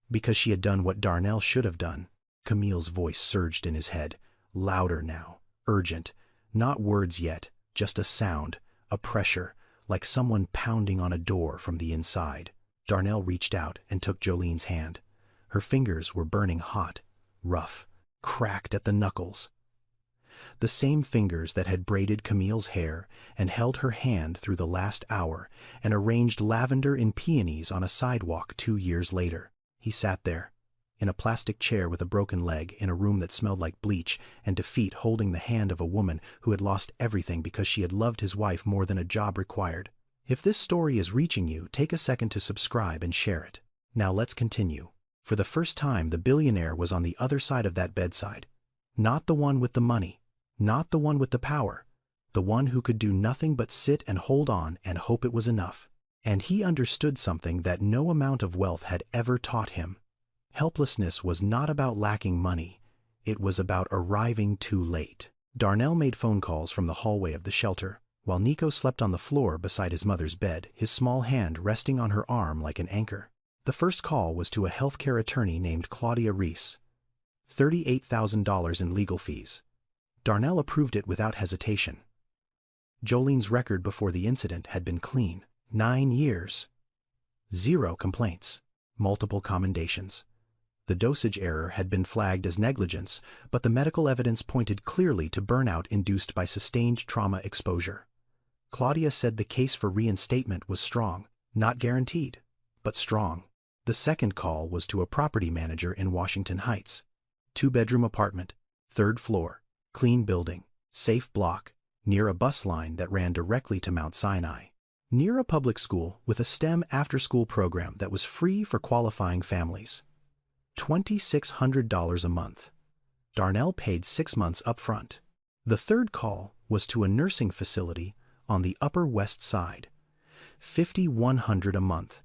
Because she had done what Darnell should have done. Camille's voice surged in his head, louder now, urgent. Not words yet, just a sound, a pressure, like someone pounding on a door from the inside. Darnell reached out and took Jolene's hand. Her fingers were burning hot, rough, cracked at the knuckles. The same fingers that had braided Camille's hair and held her hand through the last hour and arranged lavender in peonies on a sidewalk 2 years later. He sat there, in a plastic chair with a broken leg, in a room that smelled like bleach and defeat, holding the hand of a woman who had lost everything because she had loved his wife more than a job required. If this story is reaching you, take a second to subscribe and share it. Now let's continue. For the first time, the billionaire was on the other side of that bedside. Not the one with the money, not the one with the power, the one who could do nothing but sit and hold on and hope it was enough. And he understood something that no amount of wealth had ever taught him. Helplessness was not about lacking money, it was about arriving too late. Darnell made phone calls from the hallway of the shelter, while Nico slept on the floor beside his mother's bed, his small hand resting on her arm like an anchor. The first call was to a healthcare attorney named Claudia Reese. $38,000 in legal fees. Darnell approved it without hesitation. Jolene's record before the incident had been clean. 9 years. 0 complaints. Multiple commendations. The dosage error had been flagged as negligence, but the medical evidence pointed clearly to burnout induced by sustained trauma exposure. Claudia said the case for reinstatement was strong, not guaranteed, but strong. The second call was to a property manager in Washington Heights. 2-bedroom apartment, 3rd floor, clean building, safe block, near a bus line that ran directly to Mount Sinai. Near a public school with a STEM after-school program that was free for qualifying families. $2,600 a month. Darnell paid 6 months up front. The third call was to a nursing facility on the Upper West Side. $5,100 a month.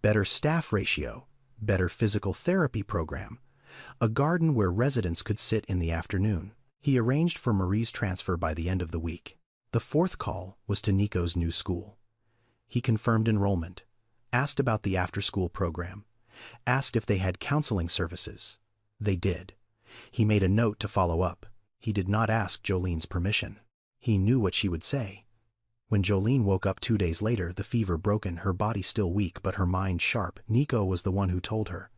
Better staff ratio, better physical therapy program, a garden where residents could sit in the afternoon. He arranged for Marie's transfer by the end of the week. The fourth call was to Nico's new school. He confirmed enrollment, asked about the after-school program, asked if they had counseling services. They did. He made a note to follow up. He did not ask Jolene's permission. He knew what she would say. When Jolene woke up 2 days later, the fever broken, her body still weak but her mind sharp, Nico was the one who told her.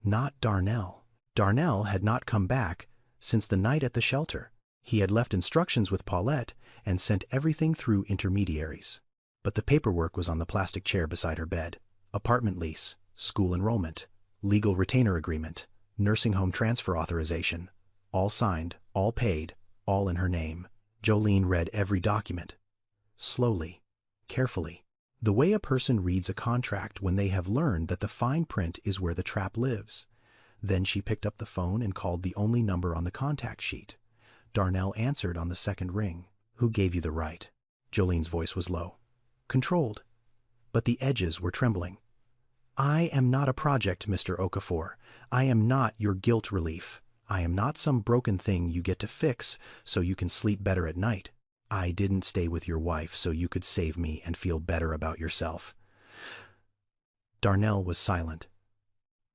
Not Darnell. Darnell had not come back since the night at the shelter. He had left instructions with Paulette and sent everything through intermediaries. But the paperwork was on the plastic chair beside her bed. Apartment lease, school enrollment, legal retainer agreement, nursing home transfer authorization. All signed, all paid, all in her name. Jolene read every document. Slowly, carefully, the way a person reads a contract when they have learned that the fine print is where the trap lives. Then she picked up the phone and called the only number on the contact sheet. Darnell answered on the second ring. Who gave you the right? Jolene's voice was low, controlled, but the edges were trembling. I am not a project, Mr. Okafor. I am not your guilt relief. I am not some broken thing you get to fix so you can sleep better at night. I didn't stay with your wife so you could save me and feel better about yourself. Darnell was silent.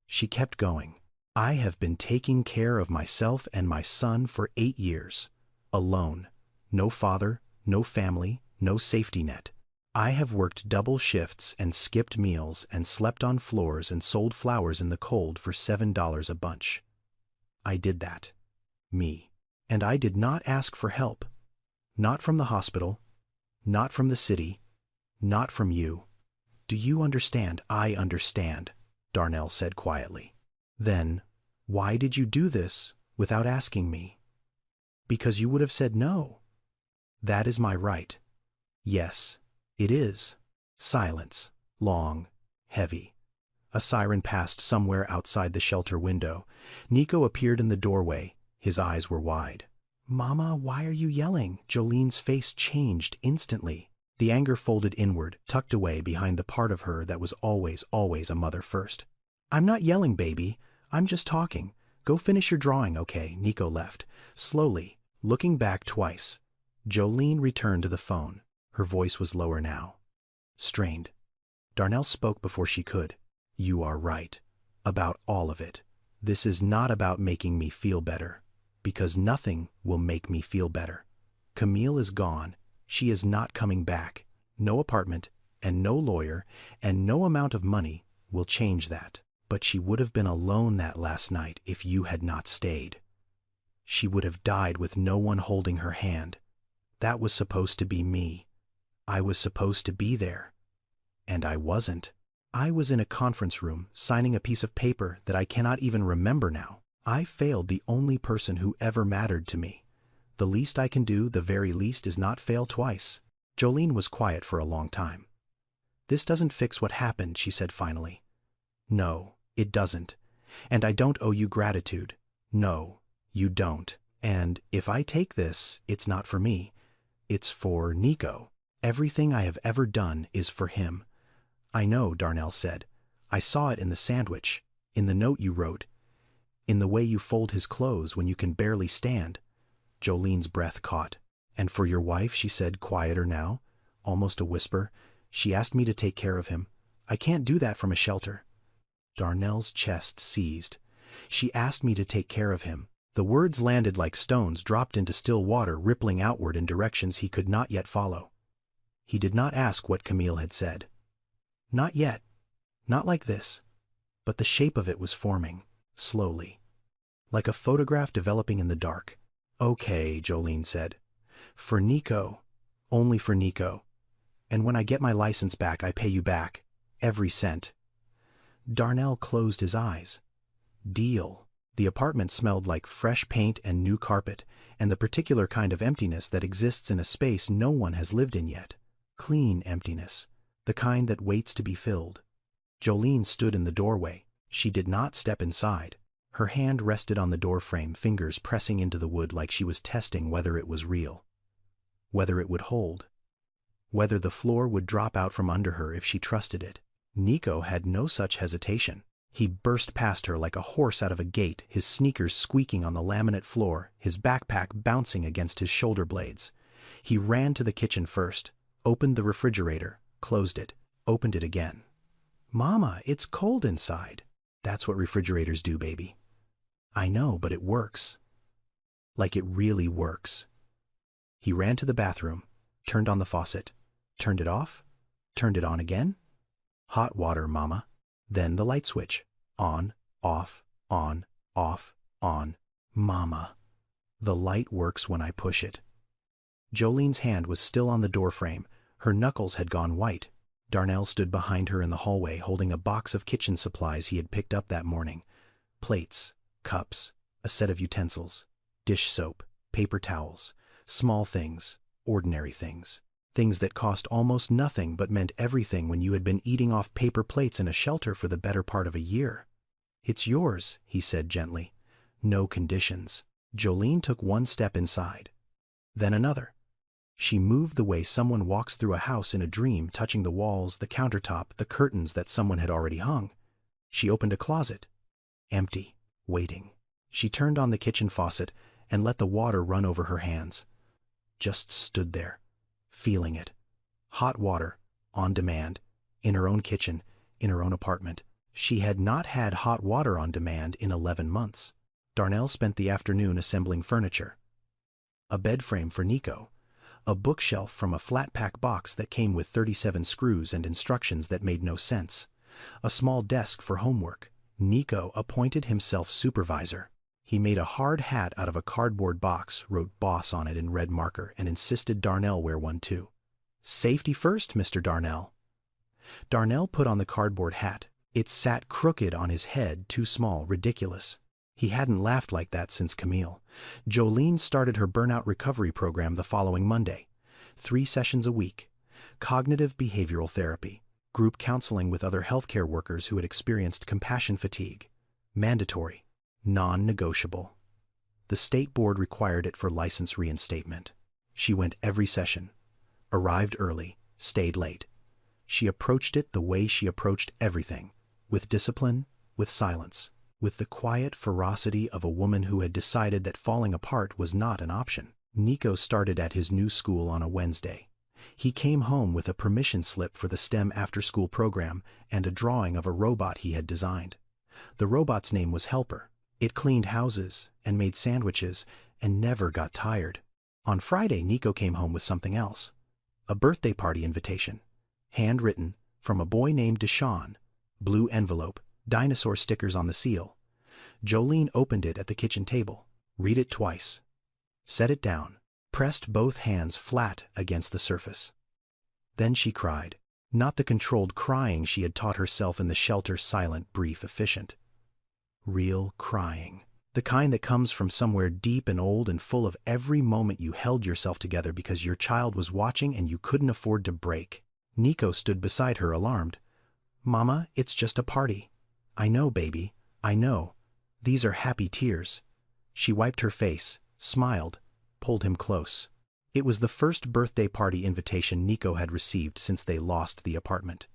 She kept going. I have been taking care of myself and my son for 8 years. Alone. No father, no family, no safety net. I have worked double shifts and skipped meals and slept on floors and sold flowers in the cold for $7 a bunch. I did that. Me. And I did not ask for help. Not from the hospital. Not from the city. Not from you. Do you understand? I understand, Darnell said quietly. Then, why did you do this without asking me? Because you would have said no. That is my right. Yes, it is. Silence. Long. Heavy. A siren passed somewhere outside the shelter window. Nico appeared in the doorway. His eyes were wide. Mama, why are you yelling? Jolene's face changed instantly. The anger folded inward, tucked away behind the part of her that was always a mother first. I'm not yelling, baby. I'm just talking. Go finish your drawing, okay? Nico left, slowly, looking back twice. Jolene returned to the phone. Her voice was lower now. Strained. Darnell spoke before she could. You are right. About all of it. This is not about making me feel better. Because nothing will make me feel better. Camille is gone. She is not coming back. No apartment, and no lawyer, and no amount of money will change that. But she would have been alone that last night if you had not stayed. She would have died with no one holding her hand. That was supposed to be me. I was supposed to be there. And I wasn't. I was in a conference room signing a piece of paper that I cannot even remember now. I failed the only person who ever mattered to me. The least I can do, the very least, is not fail twice. Jolene was quiet for a long time. This doesn't fix what happened, she said finally. No, it doesn't. And I don't owe you gratitude. No, you don't. And if I take this, it's not for me. It's for Nico. Everything I have ever done is for him. I know, Darnell said. I saw it in the sandwich, in the note you wrote, in the way you fold his clothes when you can barely stand. Jolene's breath caught. And for your wife, she said, quieter now, almost a whisper. She asked me to take care of him. I can't do that from a shelter. Darnell's chest seized. She asked me to take care of him. The words landed like stones dropped into still water, rippling outward in directions he could not yet follow. He did not ask what Camille had said. Not yet. Not like this. But the shape of it was forming, slowly. Like a photograph developing in the dark. Okay, Jolene said. For Nico. Only for Nico. And when I get my license back, I pay you back. Every cent. Darnell closed his eyes. Deal. The apartment smelled like fresh paint and new carpet, and the particular kind of emptiness that exists in a space no one has lived in yet. Clean emptiness. The kind that waits to be filled. Jolene stood in the doorway. She did not step inside. Her hand rested on the doorframe, fingers pressing into the wood like she was testing whether it was real. Whether it would hold. Whether the floor would drop out from under her if she trusted it. Nico had no such hesitation. He burst past her like a horse out of a gate, his sneakers squeaking on the laminate floor, his backpack bouncing against his shoulder blades. He ran to the kitchen first, opened the refrigerator, closed it, opened it again. Mama, it's cold inside. That's what refrigerators do, baby. I know, but it works. Like it really works. He ran to the bathroom, turned on the faucet, turned it off, turned it on again. Hot water, Mama. Then the light switch. On, off, on, off, on. Mama. The light works when I push it. Jolene's hand was still on the doorframe. Her knuckles had gone white. Darnell stood behind her in the hallway holding a box of kitchen supplies he had picked up that morning. Plates, cups, a set of utensils, dish soap, paper towels, small things, ordinary things. Things that cost almost nothing but meant everything when you had been eating off paper plates in a shelter for the better part of a year. It's yours, he said gently. No conditions. Jolene took one step inside. Then another. She moved the way someone walks through a house in a dream, touching the walls, the countertop, the curtains that someone had already hung. She opened a closet. Empty. Waiting. She turned on the kitchen faucet and let the water run over her hands. Just stood there, feeling it. Hot water, on demand, in her own kitchen, in her own apartment. She had not had hot water on demand in 11 months. Darnell spent the afternoon assembling furniture. A bed frame for Nico. A bookshelf from a flat-pack box that came with 37 screws and instructions that made no sense. A small desk for homework. Nico appointed himself supervisor. He made a hard hat out of a cardboard box, wrote boss on it in red marker, and insisted Darnell wear one too. Safety first, Mr. Darnell. Darnell put on the cardboard hat. It sat crooked on his head, too small, ridiculous. He hadn't laughed like that since Camille. Jolene started her burnout recovery program the following Monday. 3 sessions a week. Cognitive behavioral therapy. Group counseling with other healthcare workers who had experienced compassion fatigue. Mandatory. Non-negotiable. The state board required it for license reinstatement. She went every session. Arrived early. Stayed late. She approached it the way she approached everything. With discipline, with silence. With the quiet ferocity of a woman who had decided that falling apart was not an option. Nico started at his new school on a Wednesday. He came home with a permission slip for the STEM after-school program and a drawing of a robot he had designed. The robot's name was Helper. It cleaned houses and made sandwiches and never got tired. On Friday, Nico came home with something else. A birthday party invitation. Handwritten, from a boy named Deshawn. Blue envelope, dinosaur stickers on the seal. Jolene opened it at the kitchen table. Read it twice. Set it down. Pressed both hands flat against the surface. Then she cried. Not the controlled crying she had taught herself in the shelter, silent, brief, efficient. Real crying. The kind that comes from somewhere deep and old and full of every moment you held yourself together because your child was watching and you couldn't afford to break. Nico stood beside her, alarmed. Mama, it's just a party. I know, baby, I know. These are happy tears. She wiped her face, smiled, pulled him close. It was the first birthday party invitation Nico had received since they lost the apartment.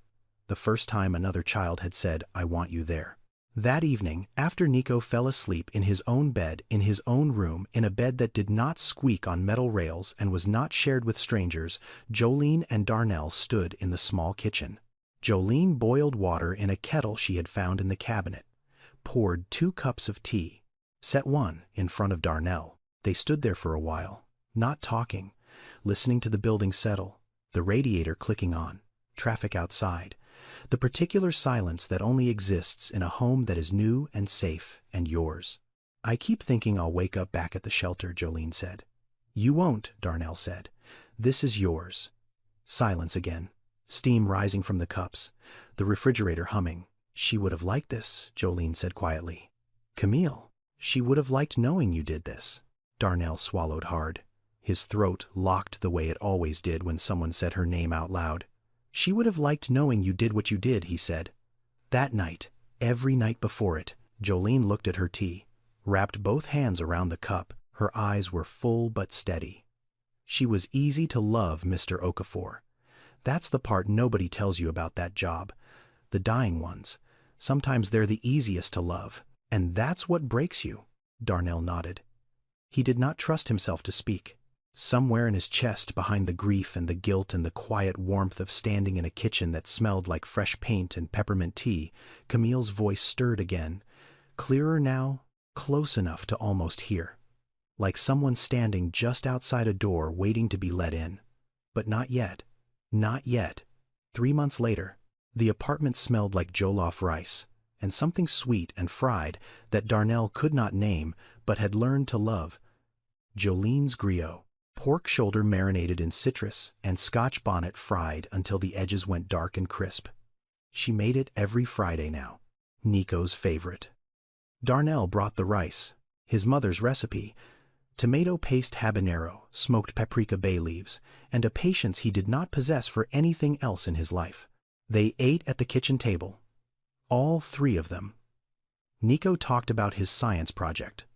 The first time another child had said, I want you there. That evening, after Nico fell asleep in his own bed, in his own room, in a bed that did not squeak on metal rails and was not shared with strangers, Jolene and Darnell stood in the small kitchen. Jolene boiled water in a kettle she had found in the cabinet, poured 2 cups of tea, set one in front of Darnell. They stood there for a while, not talking, listening to the building settle, the radiator clicking on, traffic outside. The particular silence that only exists in a home that is new and safe and yours. I keep thinking I'll wake up back at the shelter, Jolene said. You won't, Darnell said. This is yours. Silence again. Steam rising from the cups. The refrigerator humming. She would have liked this, Jolene said quietly. Camille, she would have liked knowing you did this. Darnell swallowed hard. His throat locked the way it always did when someone said her name out loud. She would have liked knowing you did what you did, he said. That night, every night before it, Jolene looked at her tea, wrapped both hands around the cup. Her eyes were full but steady. She was easy to love, Mr. Okafor. That's the part nobody tells you about that job. The dying ones. Sometimes they're the easiest to love. And that's what breaks you. Darnell nodded. He did not trust himself to speak. Somewhere in his chest, behind the grief and the guilt and the quiet warmth of standing in a kitchen that smelled like fresh paint and peppermint tea, Camille's voice stirred again, clearer now, close enough to almost hear. Like someone standing just outside a door waiting to be let in. But not yet. Not yet. 3 months later, the apartment smelled like jollof rice, and something sweet and fried that Darnell could not name but had learned to love. Jolene's griot. Pork shoulder marinated in citrus and Scotch bonnet fried until the edges went dark and crisp. She made it every Friday now. Nico's favorite. Darnell brought the rice, his mother's recipe, tomato paste habanero, smoked paprika bay leaves, and a patience he did not possess for anything else in his life. They ate at the kitchen table. All 3 of them. Nico talked about his science project.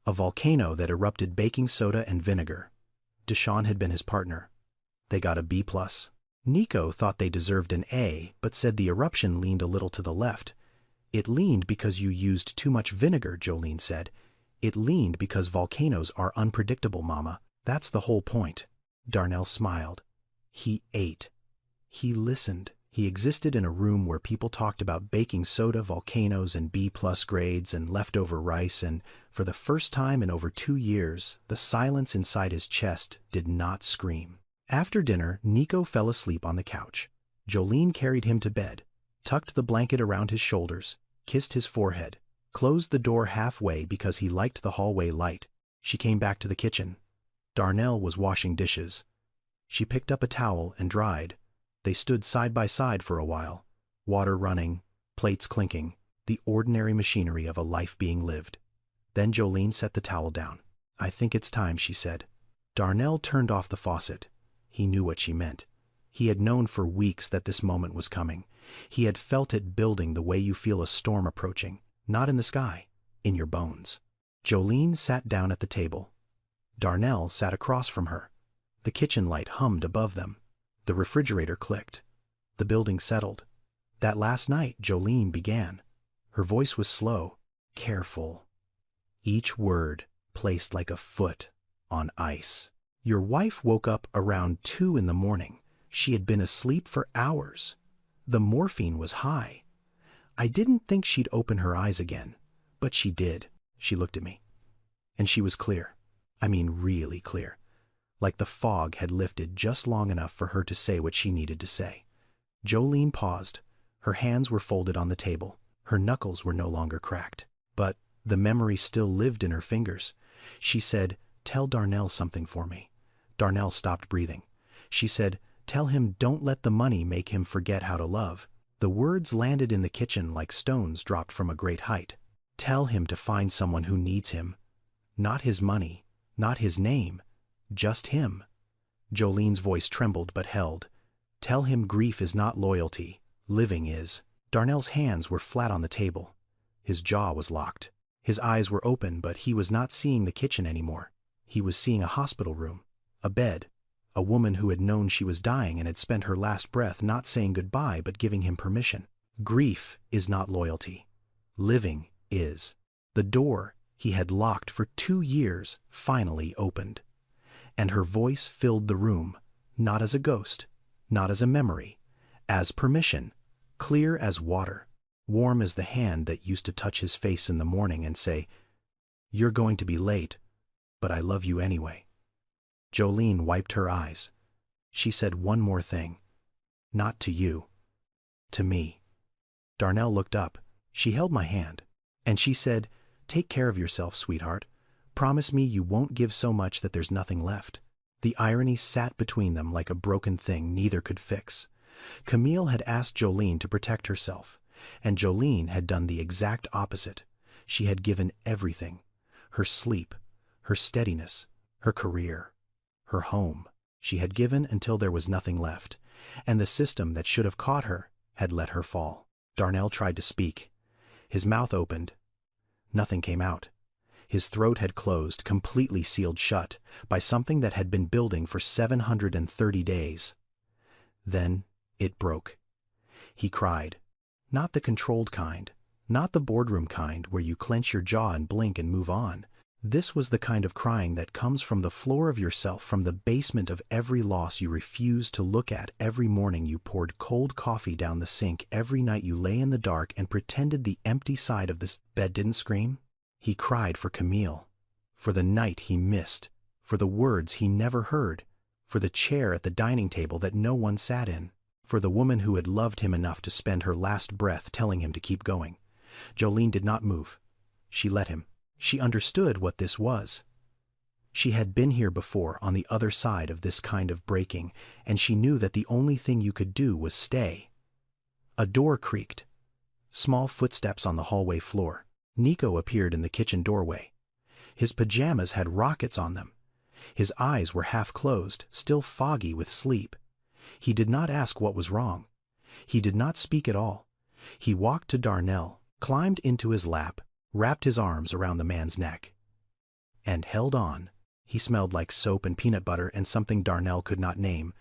A volcano that erupted baking soda and vinegar. Deshawn had been his partner. They got a B+. Nico thought they deserved an A, but said the eruption leaned a little to the left. It leaned because you used too much vinegar, Jolene said. It leaned because volcanoes are unpredictable, Mama. That's the whole point. Darnell smiled. He ate. He listened. He existed in a room where people talked about baking soda, volcanoes, and B+ grades and leftover rice, and for the first time in over 2 years, the silence inside his chest did not scream. After dinner, Nico fell asleep on the couch. Jolene carried him to bed, tucked the blanket around his shoulders, kissed his forehead, closed the door halfway because he liked the hallway light. She came back to the kitchen. Darnell was washing dishes. She picked up a towel and dried. They stood side by side for a while, water running, plates clinking, the ordinary machinery of a life being lived. Then Jolene set the towel down. I think it's time, she said. Darnell turned off the faucet. He knew what she meant. He had known for weeks that this moment was coming. He had felt it building the way you feel a storm approaching, not in the sky, in your bones. Jolene sat down at the table. Darnell sat across from her. The kitchen light hummed above them. The refrigerator clicked. The building settled. That last night, Jolene began. Her voice was slow, careful. Each word placed like a foot on ice. Your wife woke up around 2 in the morning. She had been asleep for hours. The morphine was high. I didn't think she'd open her eyes again, but she did. She looked at me. And she was clear. I mean, really clear. Like the fog had lifted just long enough for her to say what she needed to say. Jolene paused. Her hands were folded on the table. Her knuckles were no longer cracked. But the memory still lived in her fingers. She said, "Tell Darnell something for me." Darnell stopped breathing. She said, "Tell him don't let the money make him forget how to love." The words landed in the kitchen like stones dropped from a great height. Tell him to find someone who needs him. Not his money, not his name, just him. Jolene's voice trembled but held. Tell him grief is not loyalty, living is. Darnell's hands were flat on the table. His jaw was locked. His eyes were open, but he was not seeing the kitchen anymore. He was seeing a hospital room, a bed, a woman who had known she was dying and had spent her last breath not saying goodbye but giving him permission. Grief is not loyalty. Living is. The door he had locked for 2 years finally opened. And her voice filled the room, not as a ghost, not as a memory, as permission, clear as water, warm as the hand that used to touch his face in the morning and say, "You're going to be late, but I love you anyway." Jolene wiped her eyes. She said one more thing. "Not to you. To me." Darnell looked up. She held my hand. And she said, "Take care of yourself, sweetheart. Promise me you won't give so much that there's nothing left." The irony sat between them like a broken thing neither could fix. Camille had asked Jolene to protect herself, and Jolene had done the exact opposite. She had given everything. Her sleep, her steadiness, her career, her home. She had given until there was nothing left, and the system that should have caught her had let her fall. Darnell tried to speak. His mouth opened. Nothing came out. His throat had closed, completely sealed shut, by something that had been building for 730 days. Then it broke. He cried. Not the controlled kind, not the boardroom kind where you clench your jaw and blink and move on. This was the kind of crying that comes from the floor of yourself, from the basement of every loss you refused to look at. Every morning you poured cold coffee down the sink. Every night you lay in the dark and pretended the empty side of this bed didn't scream. He cried for Camille, for the night he missed, for the words he never heard, for the chair at the dining table that no one sat in, for the woman who had loved him enough to spend her last breath telling him to keep going. Jolene did not move. She let him. She understood what this was. She had been here before on the other side of this kind of breaking, and she knew that the only thing you could do was stay. A door creaked. Small footsteps on the hallway floor. Nico appeared in the kitchen doorway. His pajamas had rockets on them. His eyes were half closed, still foggy with sleep. He did not ask what was wrong. He did not speak at all. He walked to Darnell, climbed into his lap, wrapped his arms around the man's neck, and held on. He smelled like soap and peanut butter and something Darnell could not name.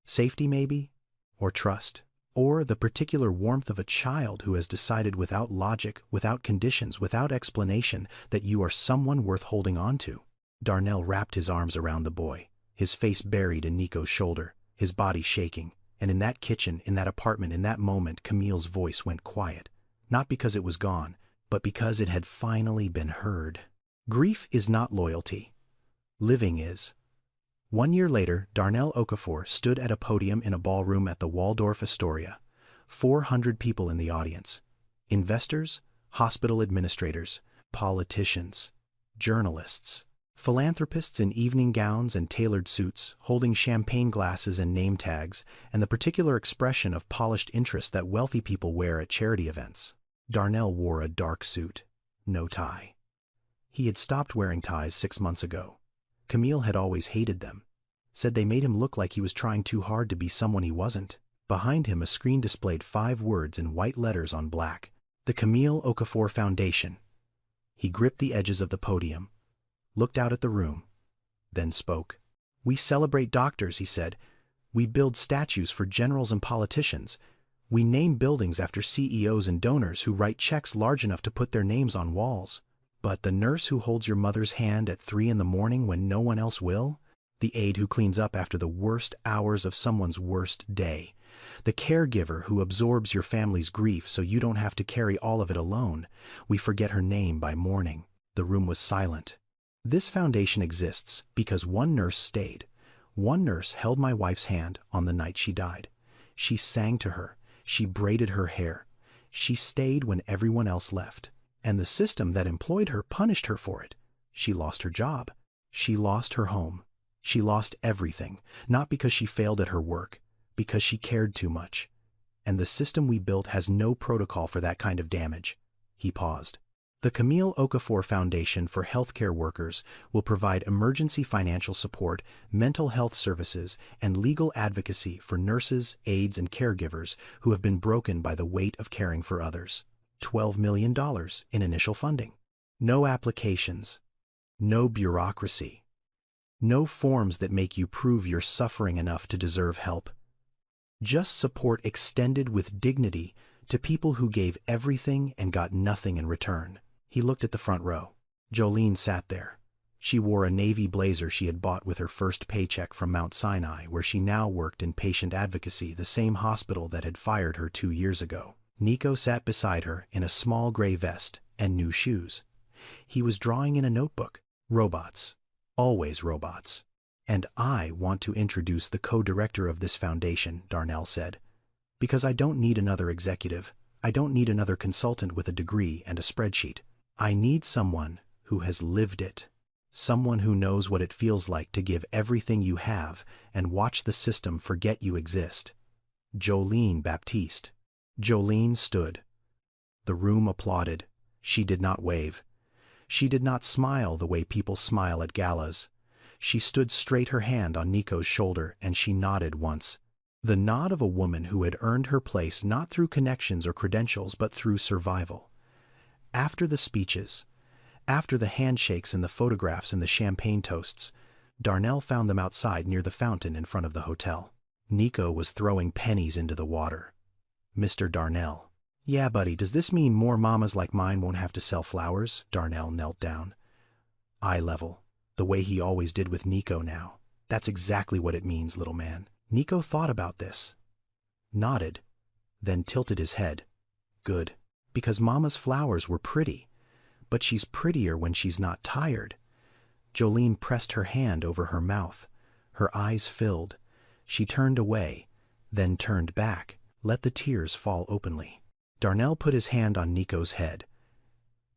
Safety, maybe? Or trust? Or the particular warmth of a child who has decided without logic, without conditions, without explanation, that you are someone worth holding on to. Darnell wrapped his arms around the boy, his face buried in Nico's shoulder, his body shaking, and in that kitchen, in that apartment, in that moment, Camille's voice went quiet. Not because it was gone, but because it had finally been heard. Grief is not loyalty. Living is. 1 year later, Darnell Okafor stood at a podium in a ballroom at the Waldorf Astoria. 400 people in the audience. Investors, hospital administrators, politicians, journalists, philanthropists in evening gowns and tailored suits, holding champagne glasses and name tags, and the particular expression of polished interest that wealthy people wear at charity events. Darnell wore a dark suit, no tie. He had stopped wearing ties 6 months ago. Camille had always hated them, said they made him look like he was trying too hard to be someone he wasn't. Behind him a screen displayed 5 words in white letters on black. The Camille Okafor Foundation. He gripped the edges of the podium, looked out at the room, then spoke. "We celebrate doctors," he said. "We build statues for generals and politicians. We name buildings after CEOs and donors who write checks large enough to put their names on walls. But the nurse who holds your mother's hand at 3 in the morning when no one else will? The aide who cleans up after the worst hours of someone's worst day? The caregiver who absorbs your family's grief so you don't have to carry all of it alone? We forget her name by morning." The room was silent. This foundation exists because one nurse stayed. One nurse held my wife's hand on the night she died. She sang to her. She braided her hair. She stayed when everyone else left. And the system that employed her punished her for it. She lost her job. She lost her home. She lost everything, not because she failed at her work, because she cared too much. And the system we built has no protocol for that kind of damage. He paused. The Camille Okafor Foundation for Healthcare Workers will provide emergency financial support, mental health services, and legal advocacy for nurses, aides, and caregivers who have been broken by the weight of caring for others. $12 million in initial funding. No applications. No bureaucracy. No forms that make you prove you're suffering enough to deserve help. Just support extended with dignity to people who gave everything and got nothing in return. He looked at the front row. Jolene sat there. She wore a navy blazer she had bought with her first paycheck from Mount Sinai, where she now worked in patient advocacy, the same hospital that had fired her 2 years ago. Nico sat beside her in a small gray vest and new shoes. He was drawing in a notebook. Robots. Always robots. And I want to introduce the co-director of this foundation, Darnell said. Because I don't need another executive. I don't need another consultant with a degree and a spreadsheet. I need someone who has lived it. Someone who knows what it feels like to give everything you have and watch the system forget you exist. Jolene Baptiste. Jolene stood. The room applauded. She did not wave. She did not smile the way people smile at galas. She stood straight, her hand on Nico's shoulder, and she nodded once. The nod of a woman who had earned her place not through connections or credentials but through survival. After the speeches, after the handshakes and the photographs and the champagne toasts, Darnell found them outside near the fountain in front of the hotel. Nico was throwing pennies into the water. Mr. Darnell. Yeah, buddy, does this mean more mamas like mine won't have to sell flowers? Darnell knelt down. Eye level, the way he always did with Nico now. That's exactly what it means, little man. Nico thought about this, nodded, then tilted his head. Good. Because Mama's flowers were pretty, but she's prettier when she's not tired. Jolene pressed her hand over her mouth. Her eyes filled. She turned away, then turned back, let the tears fall openly. Darnell put his hand on Nico's head,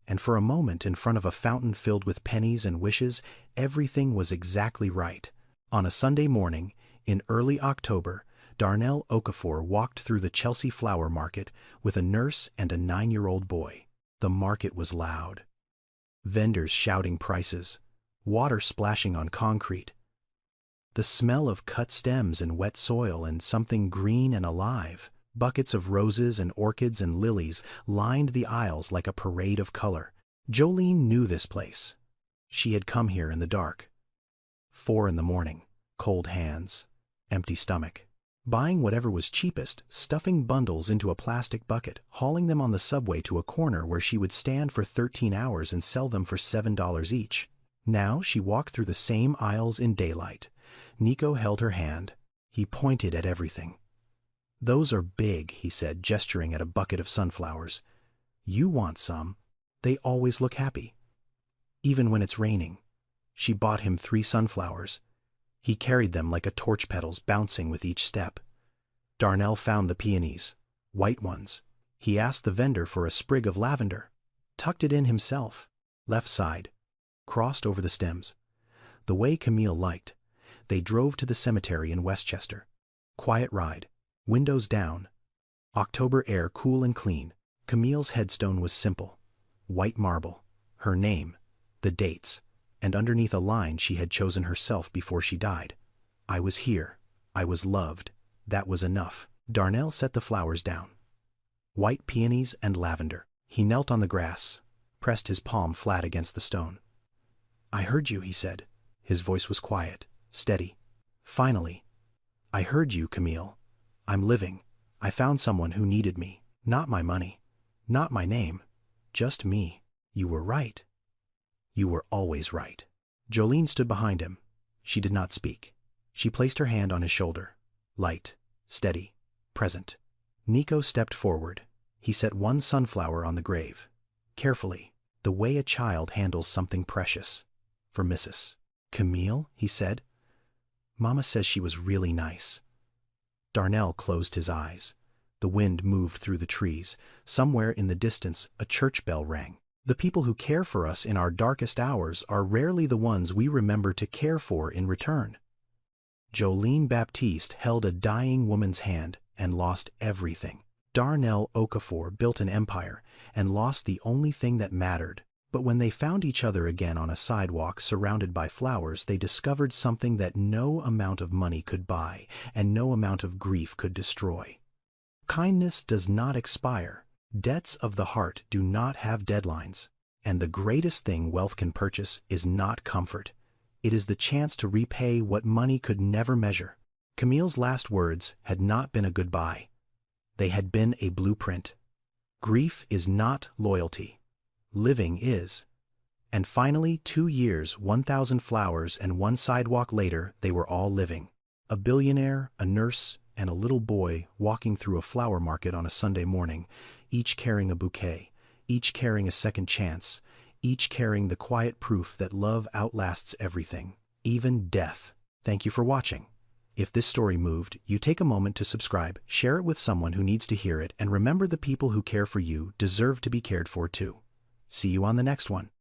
and for a moment in front of a fountain filled with pennies and wishes, everything was exactly right. On a Sunday morning, in early October, Darnell Okafor walked through the Chelsea flower market with a nurse and a 9-year-old boy. The market was loud. Vendors shouting prices, water splashing on concrete. The smell of cut stems and wet soil and something green and alive. Buckets of roses and orchids and lilies lined the aisles like a parade of color. Jolene knew this place. She had come here in the dark. 4 a.m, cold hands, empty stomach. Buying whatever was cheapest, stuffing bundles into a plastic bucket, hauling them on the subway to a corner where she would stand for 13 hours and sell them for $7 each. Now she walked through the same aisles in daylight. Nico held her hand. He pointed at everything. Those are big, he said, gesturing at a bucket of sunflowers. You want some. They always look happy. Even when it's raining. She bought him 3 sunflowers. He carried them like a torch petals, bouncing with each step. Darnell found the peonies, white ones. He asked the vendor for a sprig of lavender, tucked it in himself, left side, crossed over the stems. The way Camille liked. They drove to the cemetery in Westchester. Quiet ride, windows down, October air cool and clean. Camille's headstone was simple, white marble, her name, the dates, and underneath a line she had chosen herself before she died. I was here. I was loved. That was enough. Darnell set the flowers down. White peonies and lavender. He knelt on the grass, pressed his palm flat against the stone. I heard you, he said. His voice was quiet, steady. Finally. I heard you, Camille. I'm living. I found someone who needed me. Not my money. Not my name. Just me. You were right. You were always right. Jolene stood behind him. She did not speak. She placed her hand on his shoulder. Light, steady, present. Nico stepped forward. He set one sunflower on the grave. Carefully, the way a child handles something precious. For Mrs. Camille, he said. Mama says she was really nice. Darnell closed his eyes. The wind moved through the trees. Somewhere in the distance, a church bell rang. The people who care for us in our darkest hours are rarely the ones we remember to care for in return. Jolene Baptiste held a dying woman's hand and lost everything. Darnell Okafor built an empire and lost the only thing that mattered. But when they found each other again on a sidewalk surrounded by flowers, they discovered something that no amount of money could buy and no amount of grief could destroy. Kindness does not expire. Debts of the heart do not have deadlines. And the greatest thing wealth can purchase is not comfort. It is the chance to repay what money could never measure. Camille's last words had not been a goodbye. They had been a blueprint. Grief is not loyalty. Living is. And finally, 2 years, 1,000 flowers, and one sidewalk later, they were all living. A billionaire, a nurse, and a little boy walking through a flower market on a Sunday morning, each carrying a bouquet, each carrying a second chance, each carrying the quiet proof that love outlasts everything, even death. Thank you for watching. If this story moved, you take a moment to subscribe, share it with someone who needs to hear it, and remember the people who care for you deserve to be cared for too. See you on the next one.